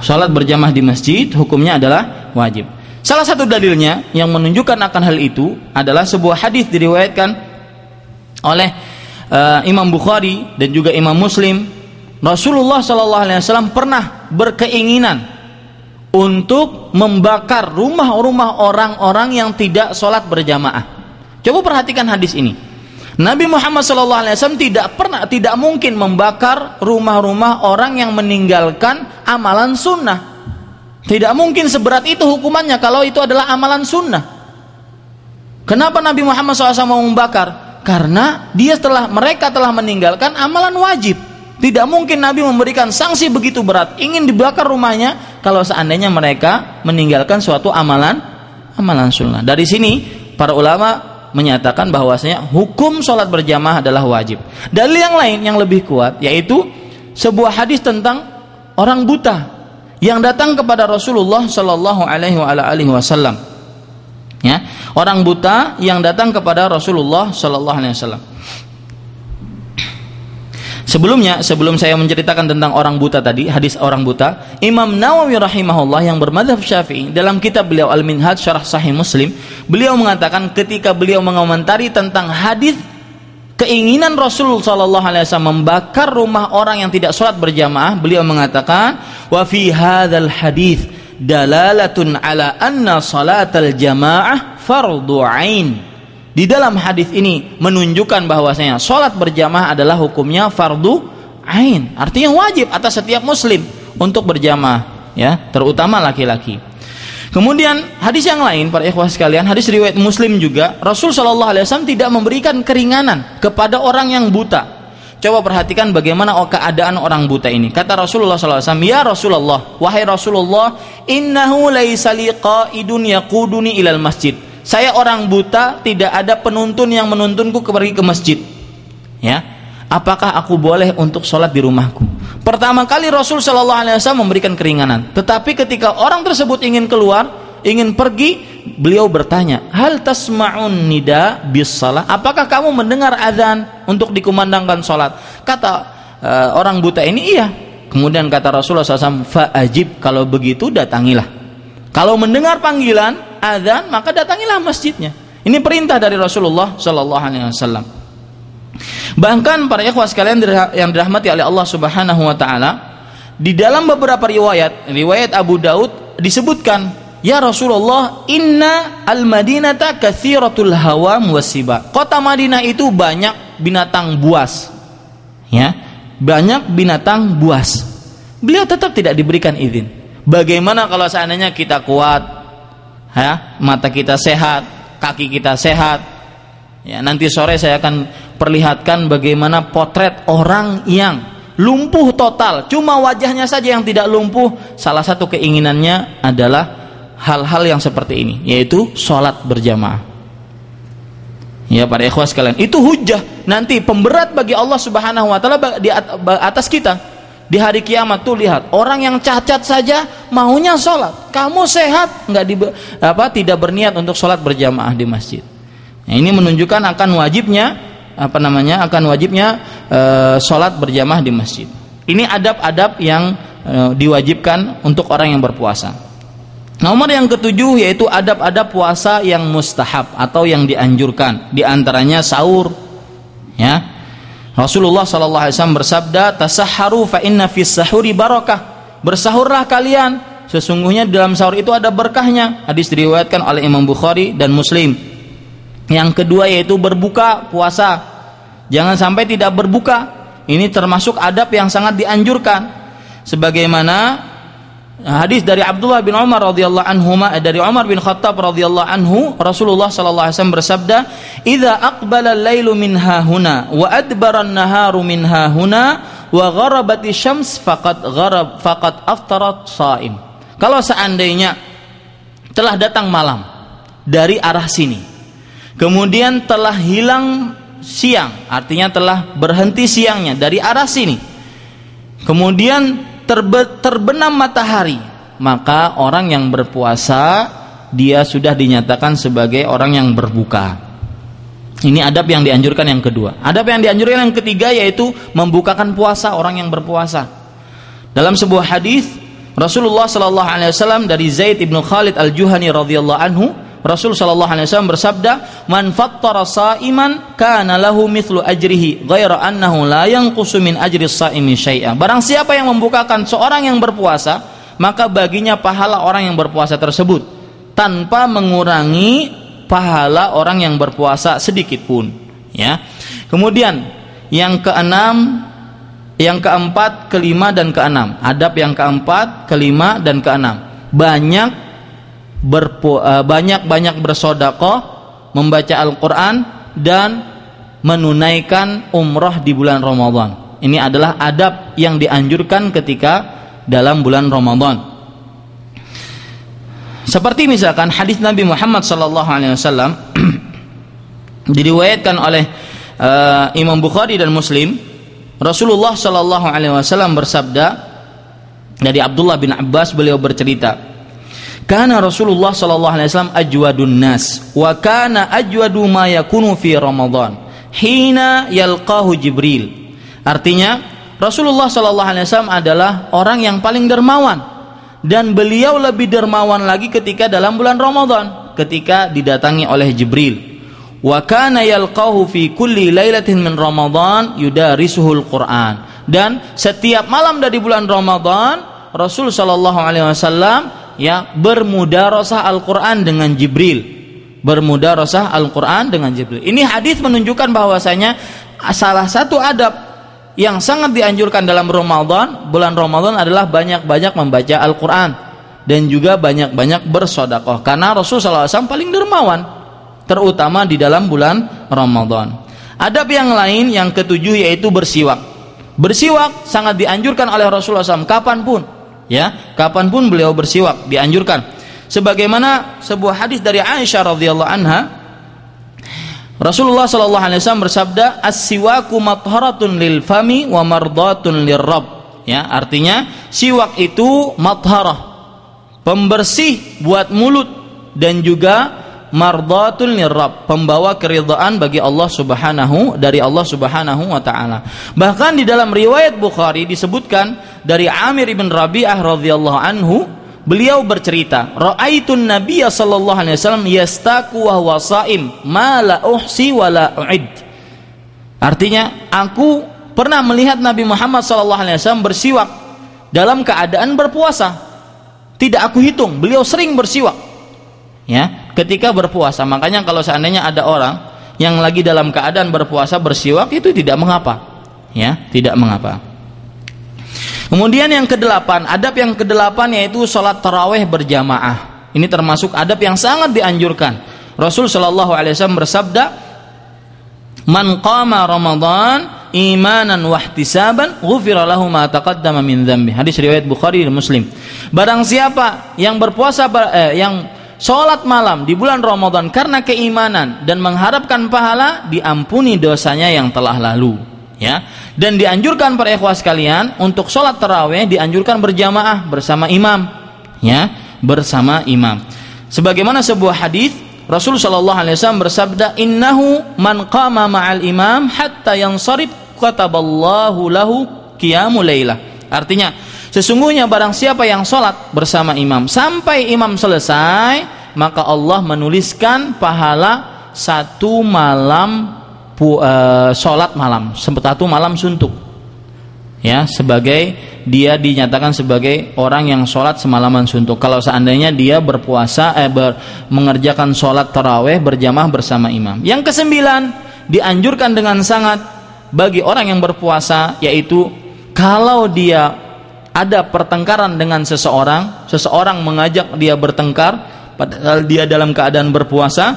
Salat berjamaah di masjid hukumnya adalah wajib. Salah satu dalilnya yang menunjukkan akan hal itu adalah sebuah hadis diriwayatkan oleh Imam Bukhari dan juga Imam Muslim. Rasulullah SAW pernah berkeinginan untuk membakar rumah-rumah orang-orang yang tidak salat berjamaah. Coba perhatikan hadis ini. Nabi Muhammad SAW tidak mungkin membakar rumah-rumah orang yang meninggalkan amalan sunnah. Tidak mungkin, seberat itu hukumannya kalau itu adalah amalan sunnah. Kenapa Nabi Muhammad SAW mau membakar? Karena mereka telah meninggalkan amalan wajib. Tidak mungkin Nabi memberikan sanksi begitu berat, ingin dibakar rumahnya kalau seandainya mereka meninggalkan suatu amalan sunnah. Dari sini para ulama menyatakan bahwasanya hukum sholat berjamaah adalah wajib. Dalil yang lain yang lebih kuat yaitu sebuah hadis tentang orang buta yang datang kepada Rasulullah Shallallahu Alaihi Wasallam. Ya, orang buta yang datang kepada Rasulullah Shallallahu Alaihi Wasallam. Sebelum saya menceritakan tentang orang buta tadi, hadis orang buta, Imam Nawawi rahimahullah yang bermadzhab Syafi'i dalam kitab beliau Al-Minhaj Syarah Sahih Muslim, beliau mengatakan ketika beliau mengomentari tentang hadis keinginan Rasulullah sallallahu alaihi wasallam membakar rumah orang yang tidak salat berjamaah, beliau mengatakan wa fi hadzal hadis dalalatun ala anna salatal jamaah fardhu ain. Di dalam hadis ini menunjukkan bahwasanya salat berjamaah adalah hukumnya fardhu ain, artinya wajib atas setiap muslim untuk berjamaah, ya, terutama laki-laki. Kemudian hadis yang lain para ikhwah sekalian, hadis riwayat Muslim juga, Rasul sallallahu alaihi wasallam tidak memberikan keringanan kepada orang yang buta. Coba perhatikan bagaimana keadaan orang buta ini. Kata Rasulullah sallallahu alaihi wasallam, "Ya Rasulullah, wahai Rasulullah, innahu laisa li qaidun yaquduni ilal masjid." Saya orang buta, tidak ada penuntun yang menuntunku pergi ke masjid. Ya, apakah aku boleh untuk sholat di rumahku? Pertama kali Rasul Shallallahu Alaihi Wasallam memberikan keringanan. Tetapi ketika orang tersebut ingin keluar, ingin pergi, beliau bertanya, hal tasma'un nida bis salah? Apakah kamu mendengar azan untuk dikumandangkan salat? Kata orang buta ini, iya. Kemudian kata Rasulullah SAW, fa'ajib, kalau begitu datangilah. Kalau mendengar panggilan azan, maka datangilah masjidnya. Ini perintah dari Rasulullah SAW. Bahkan para ikhwah sekalian yang dirahmati oleh Allah Subhanahu wa taala, di dalam beberapa riwayat Abu Daud disebutkan, ya Rasulullah, inna al-Madinata katsiratul hawam wasiba. Kota Madinah itu banyak binatang buas. Ya, banyak binatang buas. Beliau tetap tidak diberikan izin. Bagaimana kalau seandainya kita kuat, ya, mata kita sehat, kaki kita sehat? Ya, nanti sore saya akan perlihatkan bagaimana potret orang yang lumpuh total, cuma wajahnya saja yang tidak lumpuh. Salah satu keinginannya adalah hal-hal yang seperti ini, yaitu sholat berjamaah. Ya para ikhwah sekalian, itu hujjah nanti pemberat bagi Allah Subhanahu wa taala di atas kita di hari kiamat. Tuh lihat, orang yang cacat saja maunya sholat, kamu sehat tidak berniat untuk sholat berjamaah di masjid. Nah, ini menunjukkan akan wajibnya sholat berjamaah di masjid. Ini adab-adab yang diwajibkan untuk orang yang berpuasa. Nomor yang ketujuh yaitu adab-adab puasa yang mustahab atau yang dianjurkan. Di antaranya sahur. Ya, Rasulullah SAW bersabda, tasahharu fa inna fis sahuri barakah. Bersahurlah kalian, sesungguhnya di dalam sahur itu ada berkahnya. Hadis diriwayatkan oleh Imam Bukhari dan Muslim. Yang kedua yaitu berbuka puasa. Jangan sampai tidak berbuka. Ini termasuk adab yang sangat dianjurkan. Sebagaimana hadis dari Abdullah bin Umar radhiyallahu anhu, dari Umar bin Khattab radhiyallahu anhu, Rasulullah sallallahu alaihi wasallam bersabda, "Idza aqbala al-lailu min hahuna wa adbara an-naharu min hahuna wa gharabati syams faqad aftarat shaim." Kalau seandainya telah datang malam dari arah sini, kemudian telah hilang siang, artinya telah berhenti siangnya dari arah sini, kemudian terbenam matahari, maka orang yang berpuasa dia sudah dinyatakan sebagai orang yang berbuka. Ini adab yang dianjurkan yang kedua. Adab yang dianjurkan yang ketiga yaitu membukakan puasa orang yang berpuasa. Dalam sebuah hadis Rasulullah SAW dari Zaid ibn Khalid al-Juhani radhiyallahu anhu, Rasul sallallahu alaihi wasallam bersabda, "Man fattara sha'iman kana lahu mithlu ajrihi, ghaira annahu la yanqusu min ajri shaimi syai'a." Barang siapa yang membukakan seorang yang berpuasa, maka baginya pahala orang yang berpuasa tersebut tanpa mengurangi pahala orang yang berpuasa sedikit pun, ya. Kemudian yang keenam, yang keempat, kelima dan keenam. Adab yang keempat, kelima dan keenam. Banyak bersedekah, membaca Al-Quran dan menunaikan umrah di bulan Ramadan. Ini adalah adab yang dianjurkan ketika dalam bulan Ramadan. Seperti misalkan hadis Nabi Muhammad SAW diriwayatkan oleh Imam Bukhari dan Muslim. Rasulullah SAW bersabda dari Abdullah bin Abbas, beliau bercerita, kana Rasulullah sallallahu alaihi wasallam ajwadun nas wa kana ajwadu ma yakunu fi Ramadan hina yalqahu Jibril. Artinya Rasulullah sallallahu alaihi wasallam adalah orang yang paling dermawan, dan beliau lebih dermawan lagi ketika dalam bulan Ramadan, ketika didatangi oleh Jibril. Wa kana yalqahu fi kulli lailatin min Ramadan yudarisuhul Quran. Dan setiap malam dari bulan Ramadan Rasul sallallahu alaihi wasallam bermudarasah Al-Quran dengan Jibril. Bermudarasah Al-Quran dengan Jibril. Ini hadis menunjukkan bahwasanya salah satu adab yang sangat dianjurkan dalam bulan Ramadan adalah banyak-banyak membaca Al-Quran dan juga banyak-banyak bersedekah, karena Rasulullah SAW paling dermawan, terutama di dalam bulan Ramadan. Adab yang lain yang ketujuh yaitu bersiwak. Bersiwak sangat dianjurkan oleh Rasulullah SAW kapanpun. Ya, kapanpun beliau bersiwak dianjurkan. Sebagaimana sebuah hadis dari Aisyah radhiyallahu anha, Rasulullah sallallahu alaihi wasallam bersabda, "As-siwaku matharatun lil fami wa mardatun lirrabb." Ya, artinya siwak itu matharah, pembersih buat mulut, dan juga mardatul lirabb, pembawa keridhaan bagi Allah Subhanahu wa taala. Bahkan di dalam riwayat Bukhari disebutkan dari Amir bin Rabi'ah radhiyallahu anhu, beliau bercerita, ra'aitun nabiyya sallallahu alaihi wasallam yastaku wa huwa shaim ma la uhsi wa la uid. Artinya, aku pernah melihat Nabi Muhammad sallallahu alaihi wasallam bersiwak dalam keadaan berpuasa. Tidak aku hitung, beliau sering bersiwak, ya, ketika berpuasa. Makanya kalau seandainya ada orang yang lagi dalam keadaan berpuasa bersiwak, itu tidak mengapa, ya, tidak mengapa. Kemudian yang kedelapan, adab yang kedelapan yaitu sholat tarawih berjamaah. Ini termasuk adab yang sangat dianjurkan. Rasul Shallallahu Alaihi Wasallam bersabda, "Man qama Ramadan imanan wahtisaban, ghufira lahu ma taqaddama min dzambi." Hadis riwayat Bukhari dan Muslim. Barang siapa yang berpuasa yang sholat malam di bulan Ramadan karena keimanan dan mengharapkan pahala, diampuni dosanya yang telah lalu, ya. Dan dianjurkan para ikhwah sekalian untuk sholat tarawih dianjurkan berjamaah bersama imam, ya, bersama imam. Sebagaimana sebuah hadis Rasul sallallahu alaihi wasallam bersabda, "Innahu man qama ma'al imam hatta yansarif kataballahu lahu qiyamul lailah." Artinya, sesungguhnya barang siapa yang sholat bersama imam sampai imam selesai, maka Allah menuliskan pahala satu malam sholat malam, satu malam suntuk, ya, sebagai dia dinyatakan sebagai orang yang sholat semalaman suntuk. Kalau seandainya dia berpuasa mengerjakan sholat taraweh berjamaah bersama imam. Yang kesembilan, dianjurkan dengan sangat bagi orang yang berpuasa, yaitu kalau dia ada pertengkaran dengan seseorang mengajak dia bertengkar padahal dia dalam keadaan berpuasa,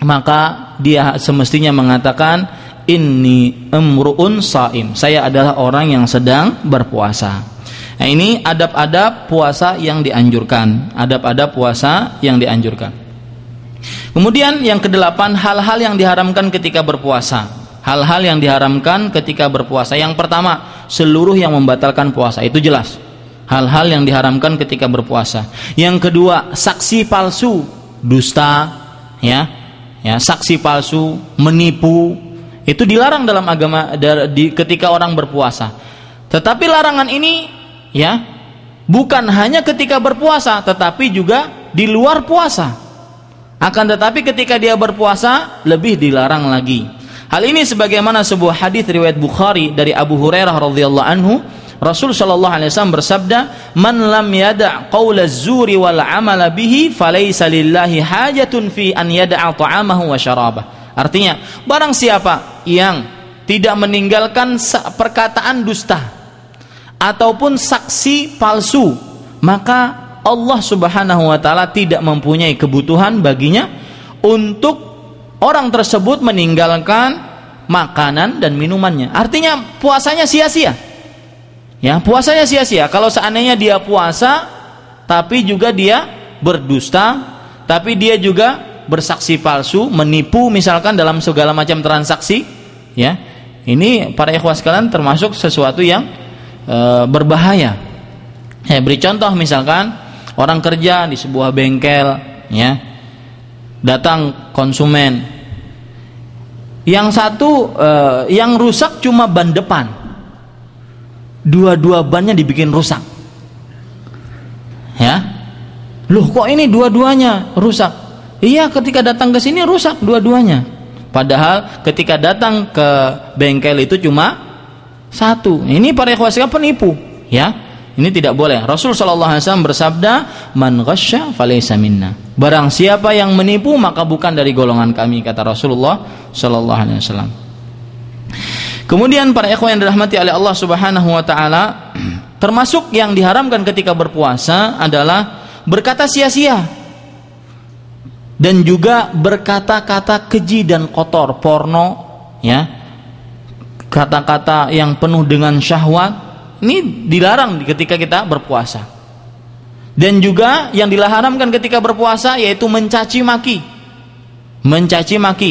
maka dia semestinya mengatakan, inni imru'un shaim, saya adalah orang yang sedang berpuasa. Nah, ini adab-adab puasa yang dianjurkan, adab-adab puasa yang dianjurkan. Kemudian yang kedelapan, hal-hal yang diharamkan ketika berpuasa. Hal-hal yang diharamkan ketika berpuasa. Yang pertama, seluruh yang membatalkan puasa, itu jelas. Hal-hal yang diharamkan ketika berpuasa. Yang kedua, saksi palsu, dusta, ya, saksi palsu, menipu, itu dilarang dalam agama ketika orang berpuasa. Tetapi larangan ini, ya, bukan hanya ketika berpuasa, tetapi juga di luar puasa. Akan tetapi ketika dia berpuasa lebih dilarang lagi. Hal ini sebagaimana sebuah hadis riwayat Bukhari dari Abu Hurairah radhiyallahu anhu, Rasul sallallahu alaihi wasallam bersabda, "Man lam yada' qaulaz zuri wal 'amala bihi falaysa lillahi hajatun fi an yada'a ta'amahu wa syarabah." Artinya, barang siapa yang tidak meninggalkan perkataan dusta ataupun saksi palsu, maka Allah Subhanahu wa taala tidak mempunyai kebutuhan baginya untuk orang tersebut meninggalkan makanan dan minumannya. Artinya puasanya sia-sia. Ya, puasanya sia-sia. Kalau seandainya dia puasa tapi juga dia berdusta, tapi dia juga bersaksi palsu, menipu misalkan dalam segala macam transaksi, ya. Ini para ikhwah sekalian termasuk sesuatu yang berbahaya. Saya beri contoh, misalkan orang kerja di sebuah bengkel, ya. Datang konsumen. Yang satu yang rusak cuma ban depan. Dua-dua bannya dibikin rusak, ya. Loh, kok ini dua-duanya rusak? Iya, ketika datang ke sini rusak dua-duanya. Padahal ketika datang ke bengkel itu cuma satu. Ini para ikhwah sekalian penipu, ya. Ini tidak boleh. Rasul sallallahu alaihi wasallam bersabda, "Man ghasya falaysa minna." Barang siapa yang menipu maka bukan dari golongan kami, kata Rasulullah sallallahu alaihi wasallam. Kemudian para ikhwan yang dirahmati oleh Allah Subhanahu wa taala, termasuk yang diharamkan ketika berpuasa adalah berkata sia-sia dan juga berkata-kata keji dan kotor, porno, ya. Kata-kata yang penuh dengan syahwat, ini dilarang ketika kita berpuasa. Dan juga yang diharamkan ketika berpuasa yaitu mencaci maki,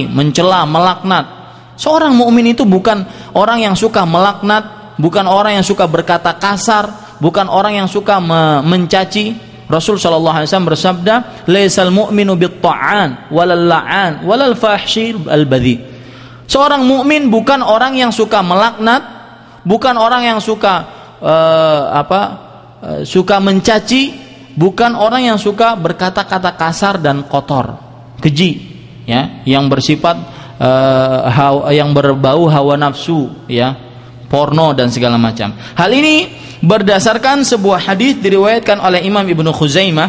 mencela, melaknat. Seorang mukmin itu bukan orang yang suka melaknat, bukan orang yang suka berkata kasar, bukan orang yang suka mencaci, Rasul sallallahu alaihi wasallam bersabda, "Laisal mu'minu bit-ta'an walal la'an walal fahshi al-badhi." Seorang mukmin bukan orang yang suka melaknat, bukan orang yang suka suka mencaci, bukan orang yang suka berkata-kata kasar dan kotor, keji, ya, yang bersifat yang berbau hawa nafsu, ya, porno dan segala macam. Hal ini berdasarkan sebuah hadis diriwayatkan oleh Imam Ibnu Khuzaimah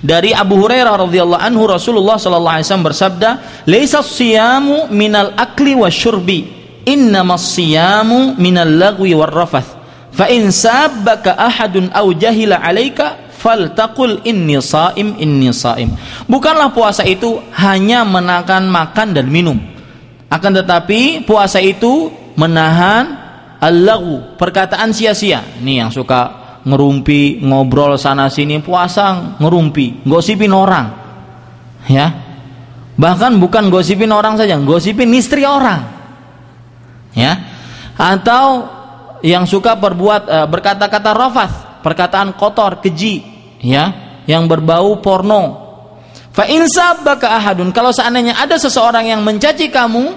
dari Abu Hurairah radhiyallahu anhu, Rasulullah sallallahu alaihi wasallam bersabda, "Laisa as-siyamu minal akli wasyurbi, innamas siyamu minal lagwi warrafath. Fa in sabbaka ahadun aw jahila 'alaika faltaqul inni shaim inni shaim." Bukanlah puasa itu hanya menahan makan dan minum. Akan tetapi puasa itu menahan al-laghu, perkataan sia-sia. Ini yang suka ngerumpi, ngobrol sana sini, puasa ngerumpi, gosipin orang. Ya. Bahkan bukan gosipin orang saja, gosipin istri orang. Ya. Atau yang suka berkata-kata rafath, perkataan kotor, keji, ya, yang berbau porno. Fa in sabbaka ahadun, kalau seandainya ada seseorang yang mencaci kamu,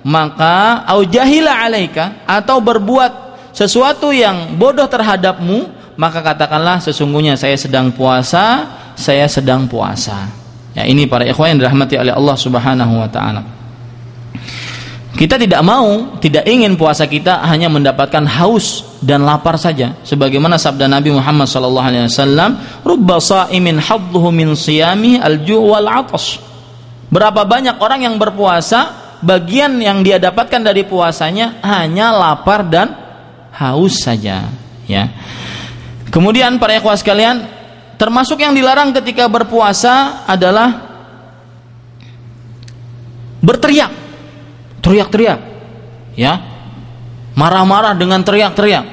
maka au jahila alaika, atau berbuat sesuatu yang bodoh terhadapmu, maka katakanlah sesungguhnya saya sedang puasa, saya sedang puasa. Ya, ini para ikhwan yang dirahmati oleh Allah Subhanahu wa taala. Kita tidak ingin puasa kita hanya mendapatkan haus dan lapar saja, sebagaimana sabda Nabi Muhammad sallallahu alaihi wasallam, "Rubba sha'imin hadduhu min siyamihi al-ju' wal 'atash." Berapa banyak orang yang berpuasa, bagian yang dia dapatkan dari puasanya hanya lapar dan haus saja, ya. Kemudian para ikhwah sekalian, termasuk yang dilarang ketika berpuasa adalah berteriak. Teriak-teriak, ya, marah-marah dengan teriak-teriak.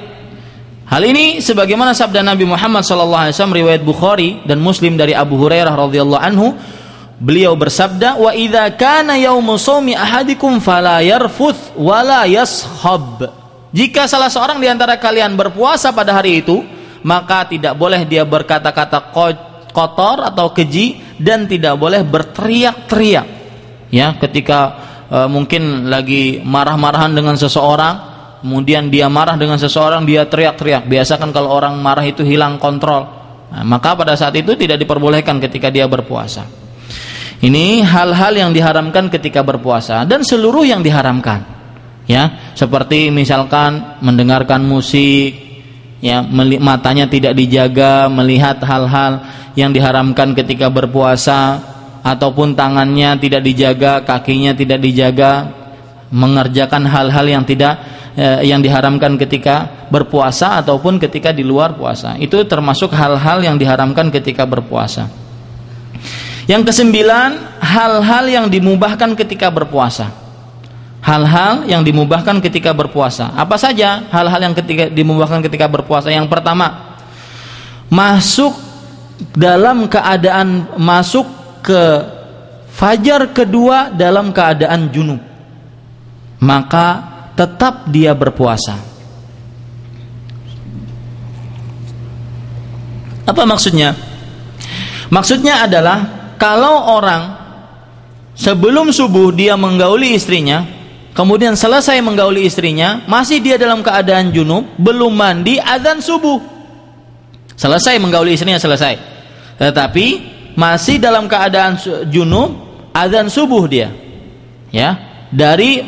Hal ini sebagaimana sabda Nabi Muhammad SAW riwayat Bukhari dan Muslim dari Abu Hurairah radhiyallahu anhu, beliau bersabda, "Wa idza kana yaumu shaumi ahadikum fala yarfuth wala yashab." Jika salah seorang di antara kalian berpuasa pada hari itu, maka tidak boleh dia berkata-kata kotor atau keji dan tidak boleh berteriak-teriak. Ya, ketika mungkin lagi marah-marahan dengan seseorang, kemudian dia marah dengan seseorang, dia teriak-teriak. Biasa kan kalau orang marah itu hilang kontrol. Nah, maka pada saat itu tidak diperbolehkan ketika dia berpuasa. Ini hal-hal yang diharamkan ketika berpuasa dan seluruh yang diharamkan. Ya, seperti misalkan mendengarkan musik, ya, matanya tidak dijaga, melihat hal-hal yang diharamkan ketika berpuasa, ataupun tangannya tidak dijaga, kakinya tidak dijaga, mengerjakan hal-hal yang yang diharamkan ketika berpuasa ataupun ketika di luar puasa. Itu termasuk hal-hal yang diharamkan ketika berpuasa. Yang kesembilan, hal-hal yang dimubahkan ketika berpuasa. Hal-hal yang dimubahkan ketika berpuasa. Apa saja hal-hal yang dimubahkan ketika berpuasa? Yang pertama, masuk ke fajar kedua dalam keadaan junub, maka tetap dia berpuasa. Apa maksudnya? Maksudnya adalah kalau orang sebelum subuh dia menggauli istrinya, kemudian selesai menggauli istrinya, masih dia dalam keadaan junub, belum mandi, azan subuh. Selesai menggauli istrinya, selesai. Tetapi masih dalam keadaan junub, azan subuh dia, ya, dari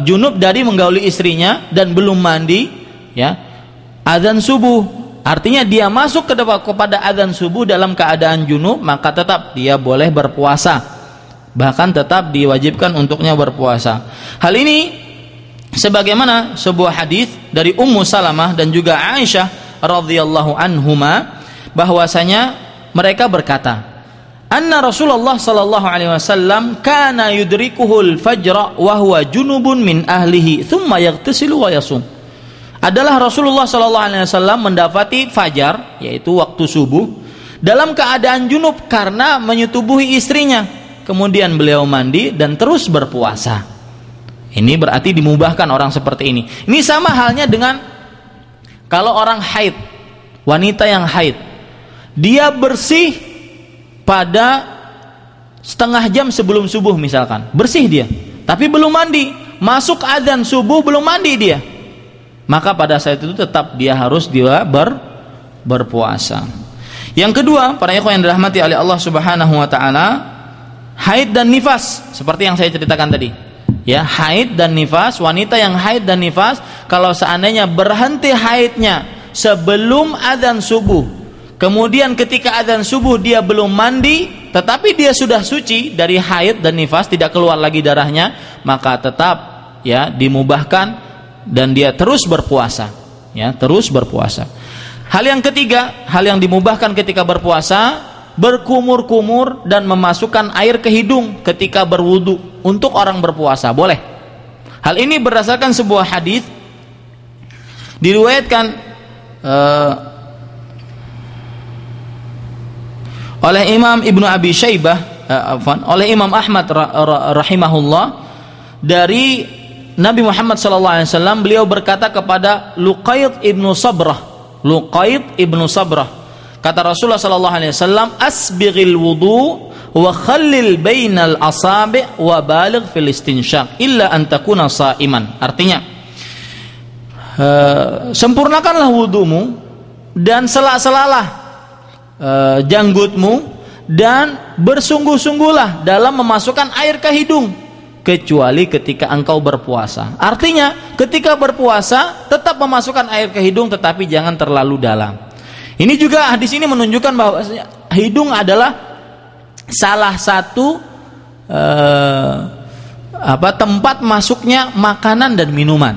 junub dari menggauli istrinya dan belum mandi, ya, azan subuh, artinya dia masuk kepada azan subuh dalam keadaan junub, maka tetap dia boleh berpuasa, bahkan tetap diwajibkan untuknya berpuasa. Hal ini sebagaimana sebuah hadis dari Ummu Salamah dan juga Aisyah radhiyallahu anhuma, bahwasanya mereka berkata, anna Rasulullah sallallahu alaihi wasallam kana yudrikuhul fajra wa huwa junubun min ahlihi thumma yaghtasilu wa yasum. Adalah Rasulullah sallallahu alaihi wasallam mendapati fajar, yaitu waktu subuh, dalam keadaan junub karena menyetubuhi istrinya. Kemudian beliau mandi dan terus berpuasa. Ini berarti dimubahkan orang seperti ini. Ini sama halnya dengan kalau orang haid, wanita yang haid, dia bersih pada setengah jam sebelum subuh misalkan, bersih dia, tapi belum mandi, masuk adzan subuh belum mandi dia, maka pada saat itu tetap dia harus berpuasa. Yang kedua, para ikhwan yang dirahmati oleh Allah Subhanahu wa taala, haid dan nifas, seperti yang saya ceritakan tadi. Ya, haid dan nifas, wanita yang haid dan nifas, kalau seandainya berhenti haidnya sebelum adzan subuh, kemudian ketika adzan subuh dia belum mandi, tetapi dia sudah suci dari haid dan nifas, tidak keluar lagi darahnya, maka tetap ya dimubahkan dan dia terus berpuasa. Ya, terus berpuasa. Hal yang ketiga, hal yang dimubahkan ketika berpuasa, berkumur-kumur dan memasukkan air ke hidung ketika berwudu untuk orang berpuasa, boleh. Hal ini berdasarkan sebuah hadis diriwayatkan oleh Imam Ibnu Abi Syaibah, oleh Imam Ahmad rahimahullah, dari Nabi Muhammad SAW. Beliau berkata kepada Luqayd ibnu Sabrah, kata Rasulullah SAW, asbighil wudu wa khallil bainal asabi' wa baligh fil istinsyaq illa an takuna sha'iman. Artinya, sempurnakanlah wudumu dan sela-selalah janggutmu dan bersungguh-sungguhlah dalam memasukkan air ke hidung kecuali ketika engkau berpuasa. Artinya, ketika berpuasa tetap memasukkan air ke hidung, tetapi jangan terlalu dalam. Ini juga hadis ini menunjukkan bahwa hidung adalah salah satu tempat masuknya makanan dan minuman.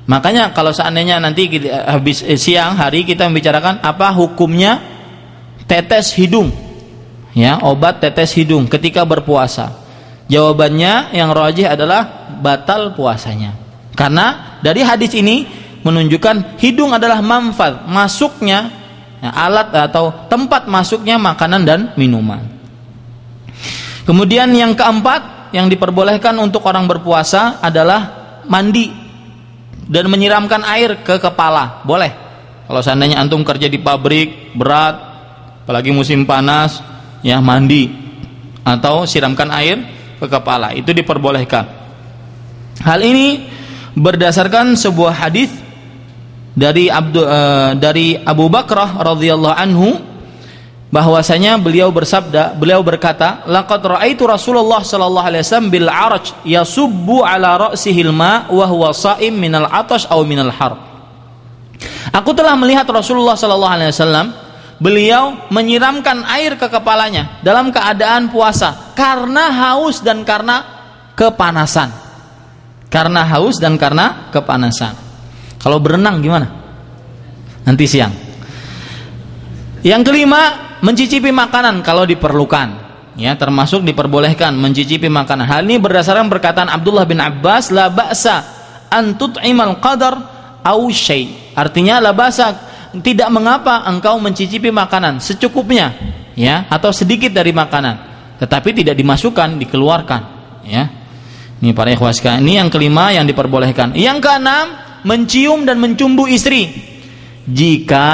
Makanya kalau seandainya nanti habis siang hari kita membicarakan apa hukumnya tetes hidung, ya, obat tetes hidung ketika berpuasa. Jawabannya yang rajih adalah batal puasanya. Karena dari hadis ini menunjukkan hidung adalah manfad, masuknya ya, alat atau tempat masuknya makanan dan minuman. Kemudian yang keempat yang diperbolehkan untuk orang berpuasa adalah mandi dan menyiramkan air ke kepala. Boleh. Kalau seandainya antum kerja di pabrik berat, apalagi musim panas, ya mandi atau siramkan air ke kepala, itu diperbolehkan. Hal ini berdasarkan sebuah hadis dari Abu Bakrah radhiyallahu anhu, bahwasanya beliau berkata, laqad ra'aitu Rasulullah sallallahu alaihi wasallam bil araj yasubbu ala ra'sihi al-ma wa huwa sha'im minal atash aw minal har. Aku telah melihat Rasulullah sallallahu alaihi wasallam beliau menyiramkan air ke kepalanya dalam keadaan puasa karena haus dan karena kepanasan. Karena haus dan karena kepanasan. Kalau berenang gimana? Nanti siang. Yang kelima, mencicipi makanan kalau diperlukan. Ya, termasuk diperbolehkan mencicipi makanan. Hal ini berdasarkan perkataan Abdullah bin Abbas, la ba'sa an tut'imal qadar aw syai'. Artinya la ba'sa, tidak mengapa engkau mencicipi makanan secukupnya, ya, atau sedikit dari makanan, tetapi tidak dimasukkan, dikeluarkan, ya. Ini para ikhwas, ini yang kelima yang diperbolehkan. Yang keenam, mencium dan mencumbu istri jika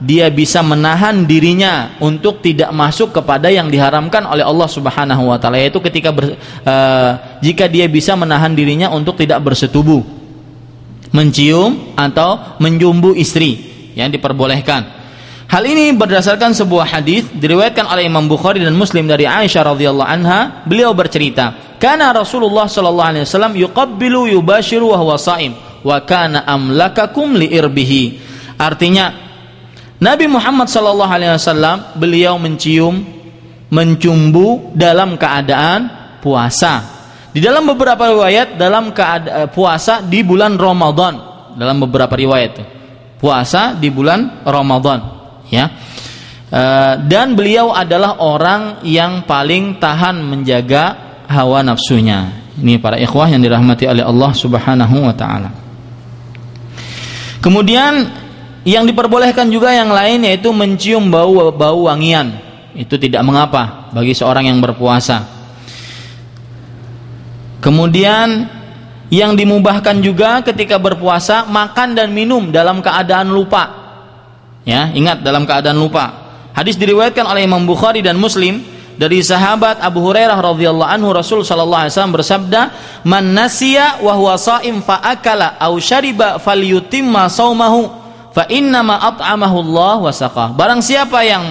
dia bisa menahan dirinya untuk tidak masuk kepada yang diharamkan oleh Allah Subhanahu wa taala, yaitu ketika jika dia bisa menahan dirinya untuk tidak bersetubuh, mencium atau mencumbu istri yang diperbolehkan. Hal ini berdasarkan sebuah hadis diriwayatkan oleh Imam Bukhari dan Muslim dari Aisyah radhiyallahu anha. Beliau bercerita, "Kana Rasulullah sallallahu alaihi wasallam yuqabbilu yubashiru wa huwa sha'im wa kana amlakakum li irbihi." Artinya, Nabi Muhammad sallallahu alaihi wasallam beliau mencium, mencumbu dalam keadaan puasa. Di dalam beberapa riwayat dalam keadaan puasa di bulan Ramadan, dalam beberapa riwayat puasa di bulan Ramadan, ya. Dan beliau adalah orang yang paling tahan menjaga hawa nafsunya. Ini para ikhwah yang dirahmati oleh Allah Subhanahu wa taala. Kemudian yang diperbolehkan juga yang lain, yaitu mencium bau wangian. Itu tidak mengapa bagi seorang yang berpuasa. Kemudian yang dimubahkan juga ketika berpuasa, makan dan minum dalam keadaan lupa. Ya, ingat, dalam keadaan lupa. Hadis diriwayatkan oleh Imam Bukhari dan Muslim dari sahabat Abu Hurairah radhiyallahu anhu, Rasul sallallahu alaihi wasallam bersabda, "Man nasiya wa huwa sha'im fa akala aw syariba falyutimma shaumahu fa innama at'amahu Allah wa saqah." Barang siapa yang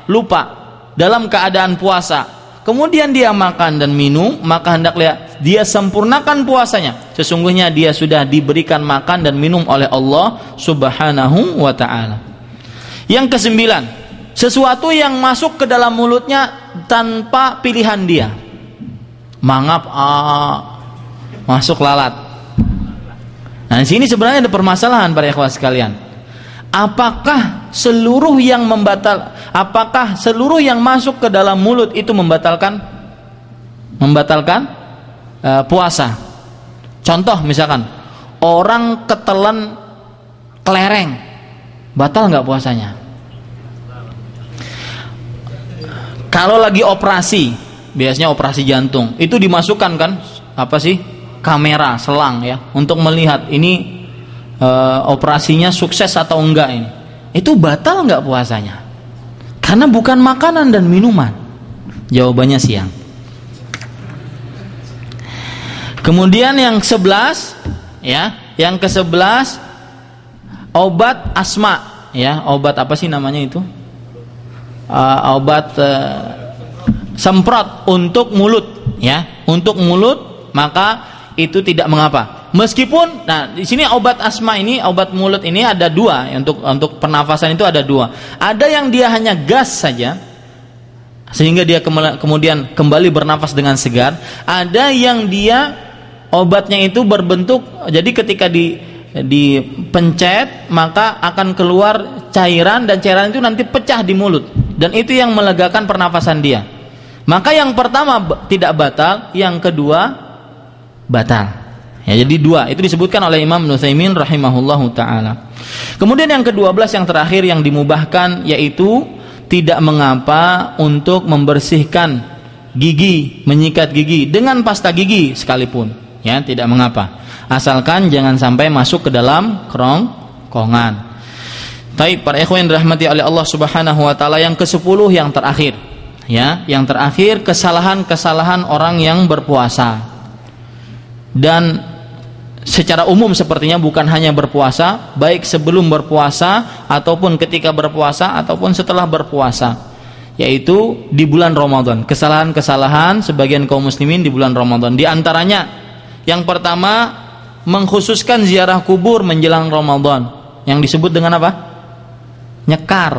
lupa dalam keadaan puasa, kemudian dia makan dan minum, maka hendaklah dia sempurnakan puasanya. Sesungguhnya dia sudah diberikan makan dan minum oleh Allah Subhanahu wa ta'ala. Yang kesembilan, sesuatu yang masuk ke dalam mulutnya tanpa pilihan dia. Mangap, masuk lalat. Nah, di sini sebenarnya ada permasalahan para ikhwah sekalian. Apakah seluruh yang masuk ke dalam mulut itu membatalkan puasa? Contoh misalkan orang ketelan kelereng, batal nggak puasanya? Kalau lagi operasi, biasanya operasi jantung, itu dimasukkan kan kamera selang ya untuk melihat ini operasinya sukses atau enggak ini. Itu batal enggak puasanya? Karena bukan makanan dan minuman. Jawabannya siang. Kemudian yang 11 ya, yang ke-11 obat asma ya, obat apa sih namanya itu? Obat semprot untuk mulut ya, untuk mulut, maka itu tidak mengapa. Meskipun, nah di sini obat asma ini, obat mulut ini ada dua, untuk pernafasan itu ada dua. Ada yang dia hanya gas saja, sehingga dia kemudian kembali bernafas dengan segar. Ada yang dia obatnya itu berbentuk, jadi ketika dipencet maka akan keluar cairan, dan cairan itu nanti pecah di mulut, dan itu yang melegakan pernafasan dia. Maka yang pertama tidak batal, yang kedua batal. Ya, jadi dua, itu disebutkan oleh Imam Ibnu Utsaimin rahimahullahu taala. Kemudian yang ke-12 yang terakhir yang dimubahkan, yaitu tidak mengapa untuk membersihkan gigi, menyikat gigi dengan pasta gigi sekalipun, ya tidak mengapa, asalkan jangan sampai masuk ke dalam kerongkongan. Taib, para ikhwan dirahmati oleh Allah Subhanahu wa taala, yang ke-10 yang terakhir, ya, yang terakhir kesalahan-kesalahan orang yang berpuasa. Dan secara umum sepertinya bukan hanya berpuasa, baik sebelum berpuasa ataupun ketika berpuasa ataupun setelah berpuasa, yaitu di bulan Ramadan. Kesalahan-kesalahan sebagian kaum muslimin di bulan Ramadan. Di antaranya yang pertama, mengkhususkan ziarah kubur menjelang Ramadan, yang disebut dengan apa? Nyekar.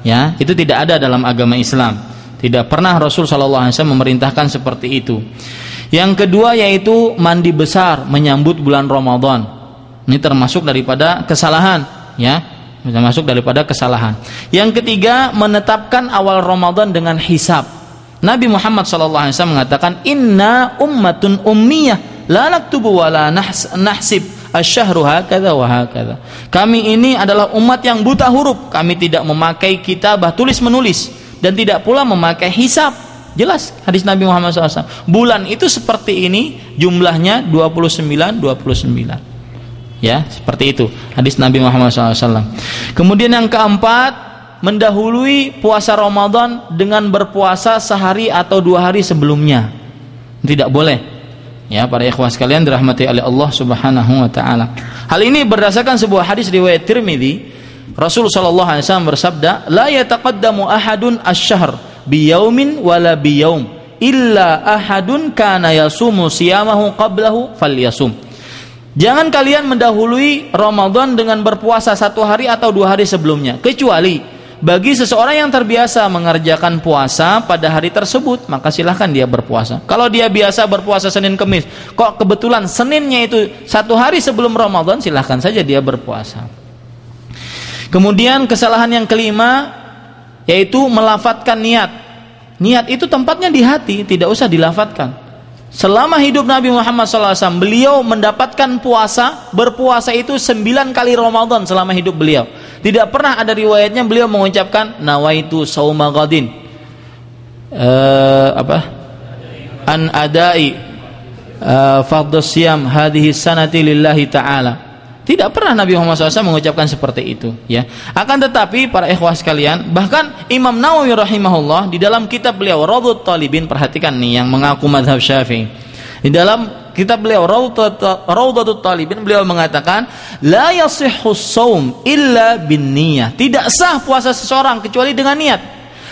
Ya, itu tidak ada dalam agama Islam. Tidak pernah Rasul sallallahu alaihi wasallam memerintahkan seperti itu. Yang kedua yaitu mandi besar menyambut bulan Ramadan. Ini termasuk daripada kesalahan, ya, termasuk daripada kesalahan. Yang ketiga, menetapkan awal Ramadan dengan hisab. Nabi Muhammad SAW mengatakan, "Inna ummatun ummiyah, la naktubu wa la nahsib asy-syahru hakadha wa hakadha." Kami ini adalah umat yang buta huruf. Kami tidak memakai kitabah tulis menulis dan tidak pula memakai hisab. Jelas hadis Nabi Muhammad SAW. Bulan itu seperti ini, jumlahnya 29. Ya, seperti itu hadis Nabi Muhammad SAW. Kemudian yang keempat, mendahului puasa Ramadan dengan berpuasa sehari atau 2 hari sebelumnya. Tidak boleh. Ya, para ikhwah sekalian dirahmati oleh Allah Subhanahu wa taala. Hal ini berdasarkan sebuah hadis riwayat Tirmidzi. Rasul sallallahu alaihi wasallam bersabda, "La yataqaddamu ahadun asy-syahr biyaumin wala biyaum illa ahadun kana yasumu siyamahu qablahu falyasum." Jangan kalian mendahului Ramadan dengan berpuasa 1 hari atau 2 hari sebelumnya, kecuali bagi seseorang yang terbiasa mengerjakan puasa pada hari tersebut, maka silahkan dia berpuasa. Kalau dia biasa berpuasa Senin Kemis, kok kebetulan Seninnya itu 1 hari sebelum Ramadan, silahkan saja dia berpuasa. Kemudian kesalahan yang kelima yaitu melafadzkan niat. Niat itu tempatnya di hati, tidak usah dilafatkan. Selama hidup Nabi Muhammad SAW, beliau mendapatkan berpuasa itu 9 kali Ramadan selama hidup beliau. Tidak pernah ada riwayatnya beliau mengucapkan nawaitu sauma ghadin, an adai fardhu siyam hadhihi sanati lillahi ta'ala. Tidak pernah Nabi Muhammad SAW mengucapkan seperti itu, ya. Akan tetapi para ikhwah sekalian, bahkan Imam Nawawi rahimahullah di dalam kitab beliau Raudhatul Talibin, perhatikan nih yang mengaku mazhab Syafi'i. Di dalam kitab beliau Raudhatul Talibin, beliau mengatakan la yasihhu shaum illa binniyah. Tidak sah puasa seseorang kecuali dengan niat.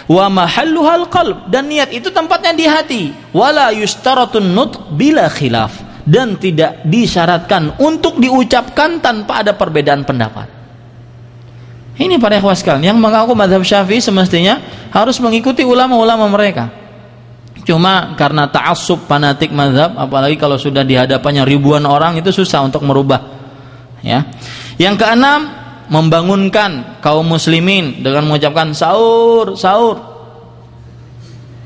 Wa mahalluhal qalb, dan niat itu tempatnya di hati. Wala yushtaratun nutq bila khilaf, dan tidak disyaratkan untuk diucapkan tanpa ada perbedaan pendapat. Ini para ikhwah sekalian, yang mengaku mazhab Syafi'i semestinya harus mengikuti ulama-ulama mereka. Cuma karena ta'assub fanatik mazhab, apalagi kalau sudah di hadapannya ribuan orang, itu susah untuk merubah, ya. Yang keenam, membangunkan kaum muslimin dengan mengucapkan sahur, sahur,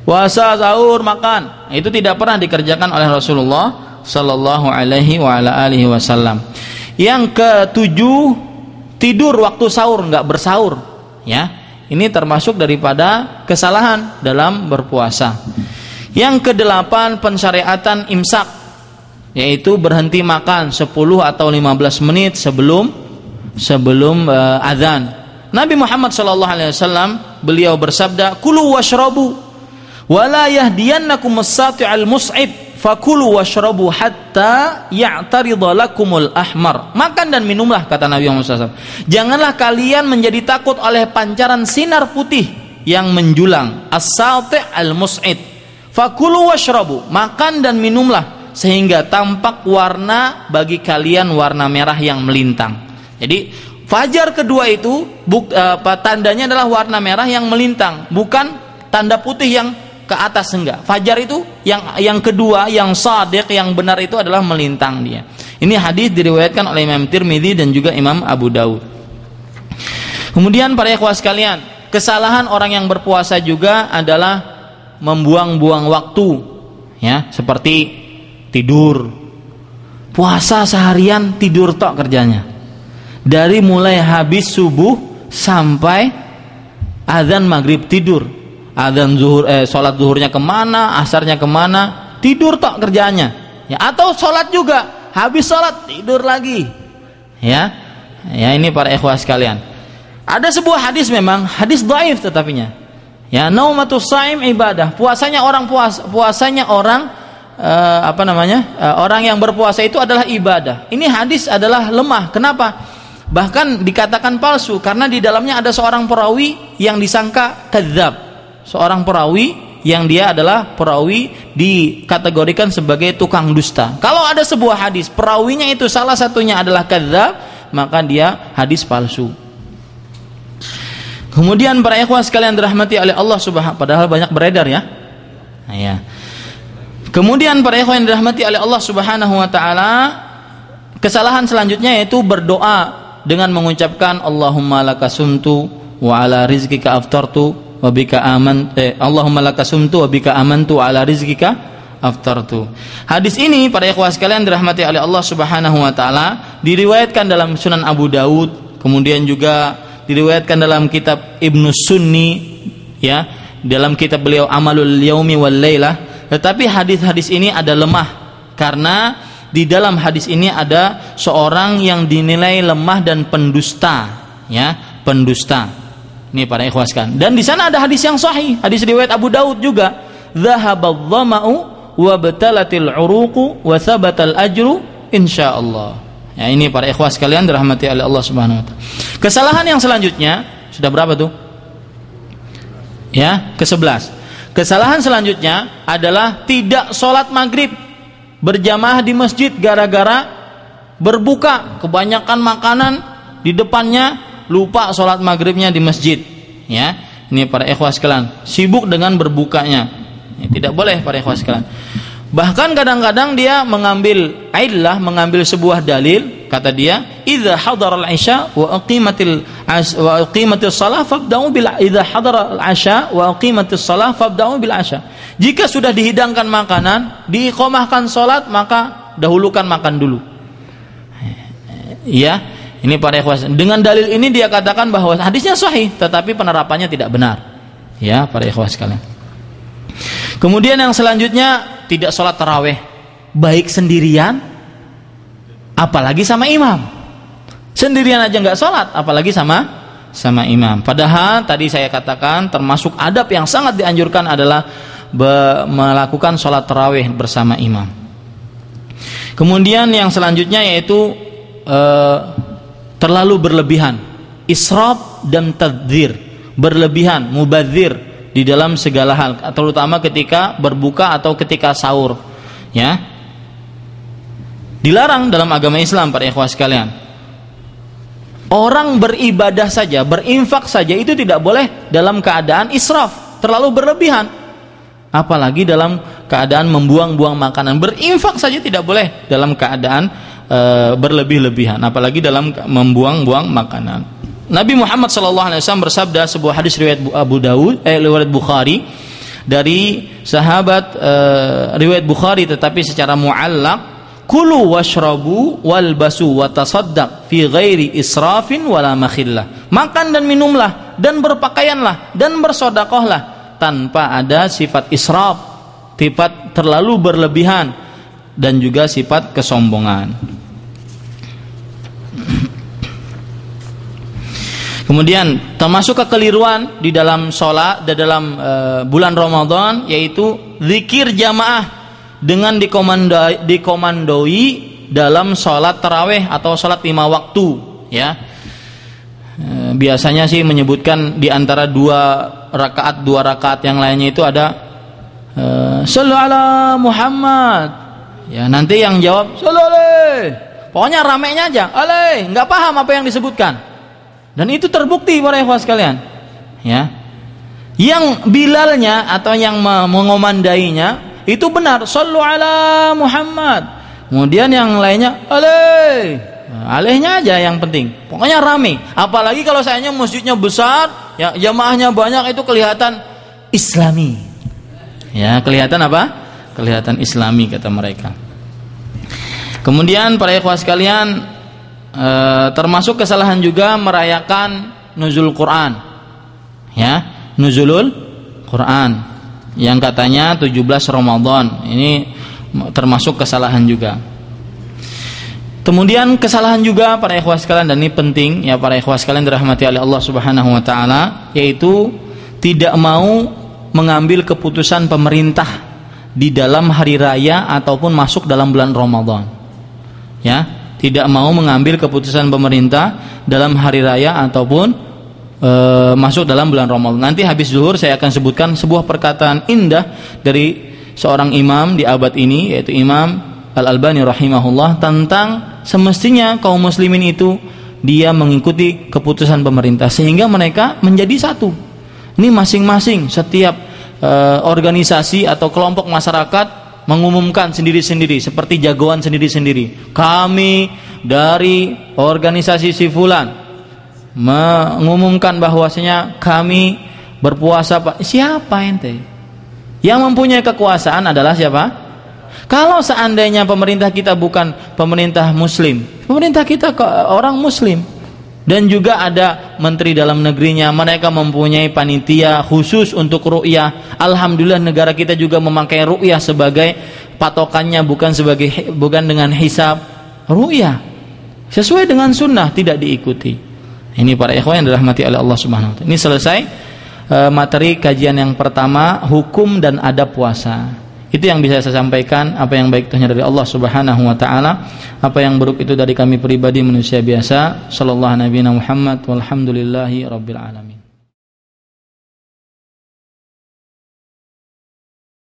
puasa, sahur, makan. Itu tidak pernah dikerjakan oleh Rasulullah sallallahu alaihi wa ala alihi wasallam. Yang ketujuh, tidur waktu sahur, enggak bersahur, ya. Ini termasuk daripada kesalahan dalam berpuasa. Yang kedelapan, pensyariatan imsak, yaitu berhenti makan 10 atau 15 menit sebelum azan. Nabi Muhammad SAW beliau bersabda, kulu washrabu wala yahdiyannakum as-sati'al mus'ib fakulu washrabu hatta ya'tarida lakumul ahmar. Makan dan minumlah, kata Nabi Muhammad SAW. Janganlah kalian menjadi takut oleh pancaran sinar putih yang menjulang. As-sati' al-mus'id. Fakulu washrabu, makan dan minumlah sehingga tampak warna bagi kalian, warna merah yang melintang. Jadi fajar kedua itu tandanya adalah warna merah yang melintang, bukan tanda putih yang ke atas, enggak. Fajar itu yang kedua, yang shadiq, yang benar itu adalah melintang dia. Ini hadis diriwayatkan oleh Imam Tirmidzi dan juga Imam Abu Daud. Kemudian para ikhwah sekalian, kesalahan orang yang berpuasa juga adalah membuang-buang waktu, ya, seperti tidur. Puasa seharian tidur tok kerjanya. Dari mulai habis subuh sampai azan maghrib tidur. Azan zuhur, sholat zuhurnya kemana, asarnya kemana, tidur tok kerjanya. Ya, atau sholat juga, habis sholat tidur lagi. Ya, ya ini para ikhwah sekalian. Ada sebuah hadis, memang hadis dhaif tetapinya. Ya, naumatus shaim ibadah. Puasanya orang orang yang berpuasa itu adalah ibadah. Ini hadis adalah lemah. Kenapa? Bahkan dikatakan palsu karena di dalamnya ada seorang perawi yang disangka kadzab. Seorang perawi yang dia adalah perawi dikategorikan sebagai tukang dusta. Kalau ada sebuah hadis perawinya itu salah satunya adalah kadzab, maka dia hadis palsu. Kemudian para ikhwah sekalian dirahmati oleh Allah Subhanahu, padahal banyak beredar, ya. Nah, ya. Kemudian para ikhwah yang dirahmati oleh Allah Subhanahu wa taala, kesalahan selanjutnya yaitu berdoa dengan mengucapkan Allahumma lakasumtu wa ala rizqika aftartu wa bika Allahumma lakasumtu wa bika amantu wa ala rizqika aftartu. Hadis ini para ikhwah sekalian dirahmati oleh Allah Subhanahu wa taala diriwayatkan dalam Sunan Abu Daud, kemudian juga diriwayatkan dalam kitab Ibnu Sunni, ya, dalam kitab beliau Amalul Yaumi wal Lailah. Tetapi hadis-hadis ini ada lemah karena di dalam hadis ini ada seorang yang dinilai lemah dan pendusta, ya, pendusta. Ini para ikhwas kan. Dan di sana ada hadis yang sahih, hadis riwayat Abu Daud juga. Dhahabadh dhama'u wa batalatil uruqu wa thabatal ajru insyaallah. Ya, ini para ikhwah sekalian dirahmati oleh Allah Subhanahu wa taala. Kesalahan yang selanjutnya sudah berapa tuh? Ya, ke-11. Kesalahan selanjutnya adalah tidak sholat maghrib berjamaah di masjid gara-gara berbuka, kebanyakan makanan di depannya, lupa sholat maghribnya di masjid. Ya, ini para ikhwah sekalian sibuk dengan berbukanya. Ya, tidak boleh para ikhwah sekalian. Bahkan kadang-kadang dia mengambil sebuah dalil, kata dia, idza hadaral isya wa uqimatis shalah fabda'u bil idza hadaral isya wa uqimatis shalah fabda'u bil isya. Jika sudah dihidangkan makanan, diiqamahkan salat, maka dahulukan makan dulu. Ya, ini para ikhwas. Dengan dalil ini dia katakan bahwa hadisnya sahih, tetapi penerapannya tidak benar. Ya, para ikhwas sekalian. Kemudian yang selanjutnya, tidak sholat taraweh baik sendirian apalagi sama imam. Sendirian aja nggak sholat, apalagi sama imam. Padahal tadi saya katakan termasuk adab yang sangat dianjurkan adalah melakukan sholat tarawih bersama imam. Kemudian yang selanjutnya yaitu terlalu berlebihan, israf dan tadzir, berlebihan, mubadzir di dalam segala hal, terutama ketika berbuka atau ketika sahur, ya. Dilarang dalam agama Islam para ikhwah sekalian. Orang beribadah saja, berinfak saja itu tidak boleh dalam keadaan israf, terlalu berlebihan. Apalagi dalam keadaan membuang-buang makanan. Berinfak saja tidak boleh dalam keadaan berlebih-lebihan, apalagi dalam membuang-buang makanan. Nabi Muhammad SAW bersabda, sebuah hadis riwayat riwayat Bukhari dari sahabat, riwayat Bukhari tetapi secara muallaq, kulu washrabu walbasu watasaddaq fi ghairi israfin wala makhillah. Makan dan minumlah dan berpakaianlah dan bersedekahlah tanpa ada sifat israf, sifat terlalu berlebihan, dan juga sifat kesombongan. Kemudian termasuk kekeliruan di dalam sholat, di dalam bulan Ramadan, yaitu zikir jamaah dengan dikomandoi dalam sholat tarawih atau sholat 5 waktu, ya. Biasanya sih menyebutkan di antara dua rakaat yang lainnya itu ada Sallu ala Muhammad, ya. Nanti yang jawab Sallu alaih, pokoknya ramenya aja alaih, nggak paham apa yang disebutkan. Dan itu terbukti para ikhwah sekalian, ya. Yang bilalnya atau yang mengomandainya itu benar, Sallu ala Muhammad. Kemudian yang lainnya alaih, alaihnya aja yang penting, pokoknya rame. Apalagi kalau sayanya masjidnya besar, ya, jamaahnya banyak, itu kelihatan islami, ya, kelihatan apa? Kelihatan islami kata mereka. Kemudian para ikhwah sekalian, termasuk kesalahan juga merayakan nuzul Quran, ya, nuzulul Quran yang katanya 17 Ramadan. Ini termasuk kesalahan juga. Kemudian kesalahan juga para ikhwah sekalian, dan ini penting ya para ikhwah sekalian dirahmati oleh Allah Subhanahu wa taala, yaitu tidak mau mengambil keputusan pemerintah di dalam hari raya ataupun masuk dalam bulan Ramadan. Ya, tidak mau mengambil keputusan pemerintah dalam hari raya ataupun masuk dalam bulan Ramadan. Nanti habis zuhur saya akan sebutkan sebuah perkataan indah dari seorang imam di abad ini, yaitu Imam Al-Albani rahimahullah, tentang semestinya kaum muslimin itu dia mengikuti keputusan pemerintah sehingga mereka menjadi satu. Ini masing-masing setiap organisasi atau kelompok masyarakat mengumumkan sendiri-sendiri, seperti jagoan sendiri-sendiri. Kami dari organisasi si fulan mengumumkan bahwasanya kami berpuasa. Siapa ente? Yang mempunyai kekuasaan adalah siapa? Kalau seandainya pemerintah kita bukan pemerintah muslim, pemerintah kita orang muslim, dan juga ada menteri dalam negerinya, mereka mempunyai panitia khusus untuk ru'yah. Alhamdulillah negara kita juga memakai ru'yah sebagai patokannya, bukan dengan hisab. Ru'yah sesuai dengan sunnah, tidak diikuti. Ini para ikhwan yang dirahmati oleh Allah Subhanahu wa taala. Ini selesai materi kajian yang pertama, hukum dan adab puasa. Itu yang bisa saya sampaikan. Apa yang baik itu hanya dari Allah Subhanahu wa taala, apa yang buruk itu dari kami pribadi manusia biasa. Sallallahu alaihi Muhammad walhamdulillahi rabbil alamin.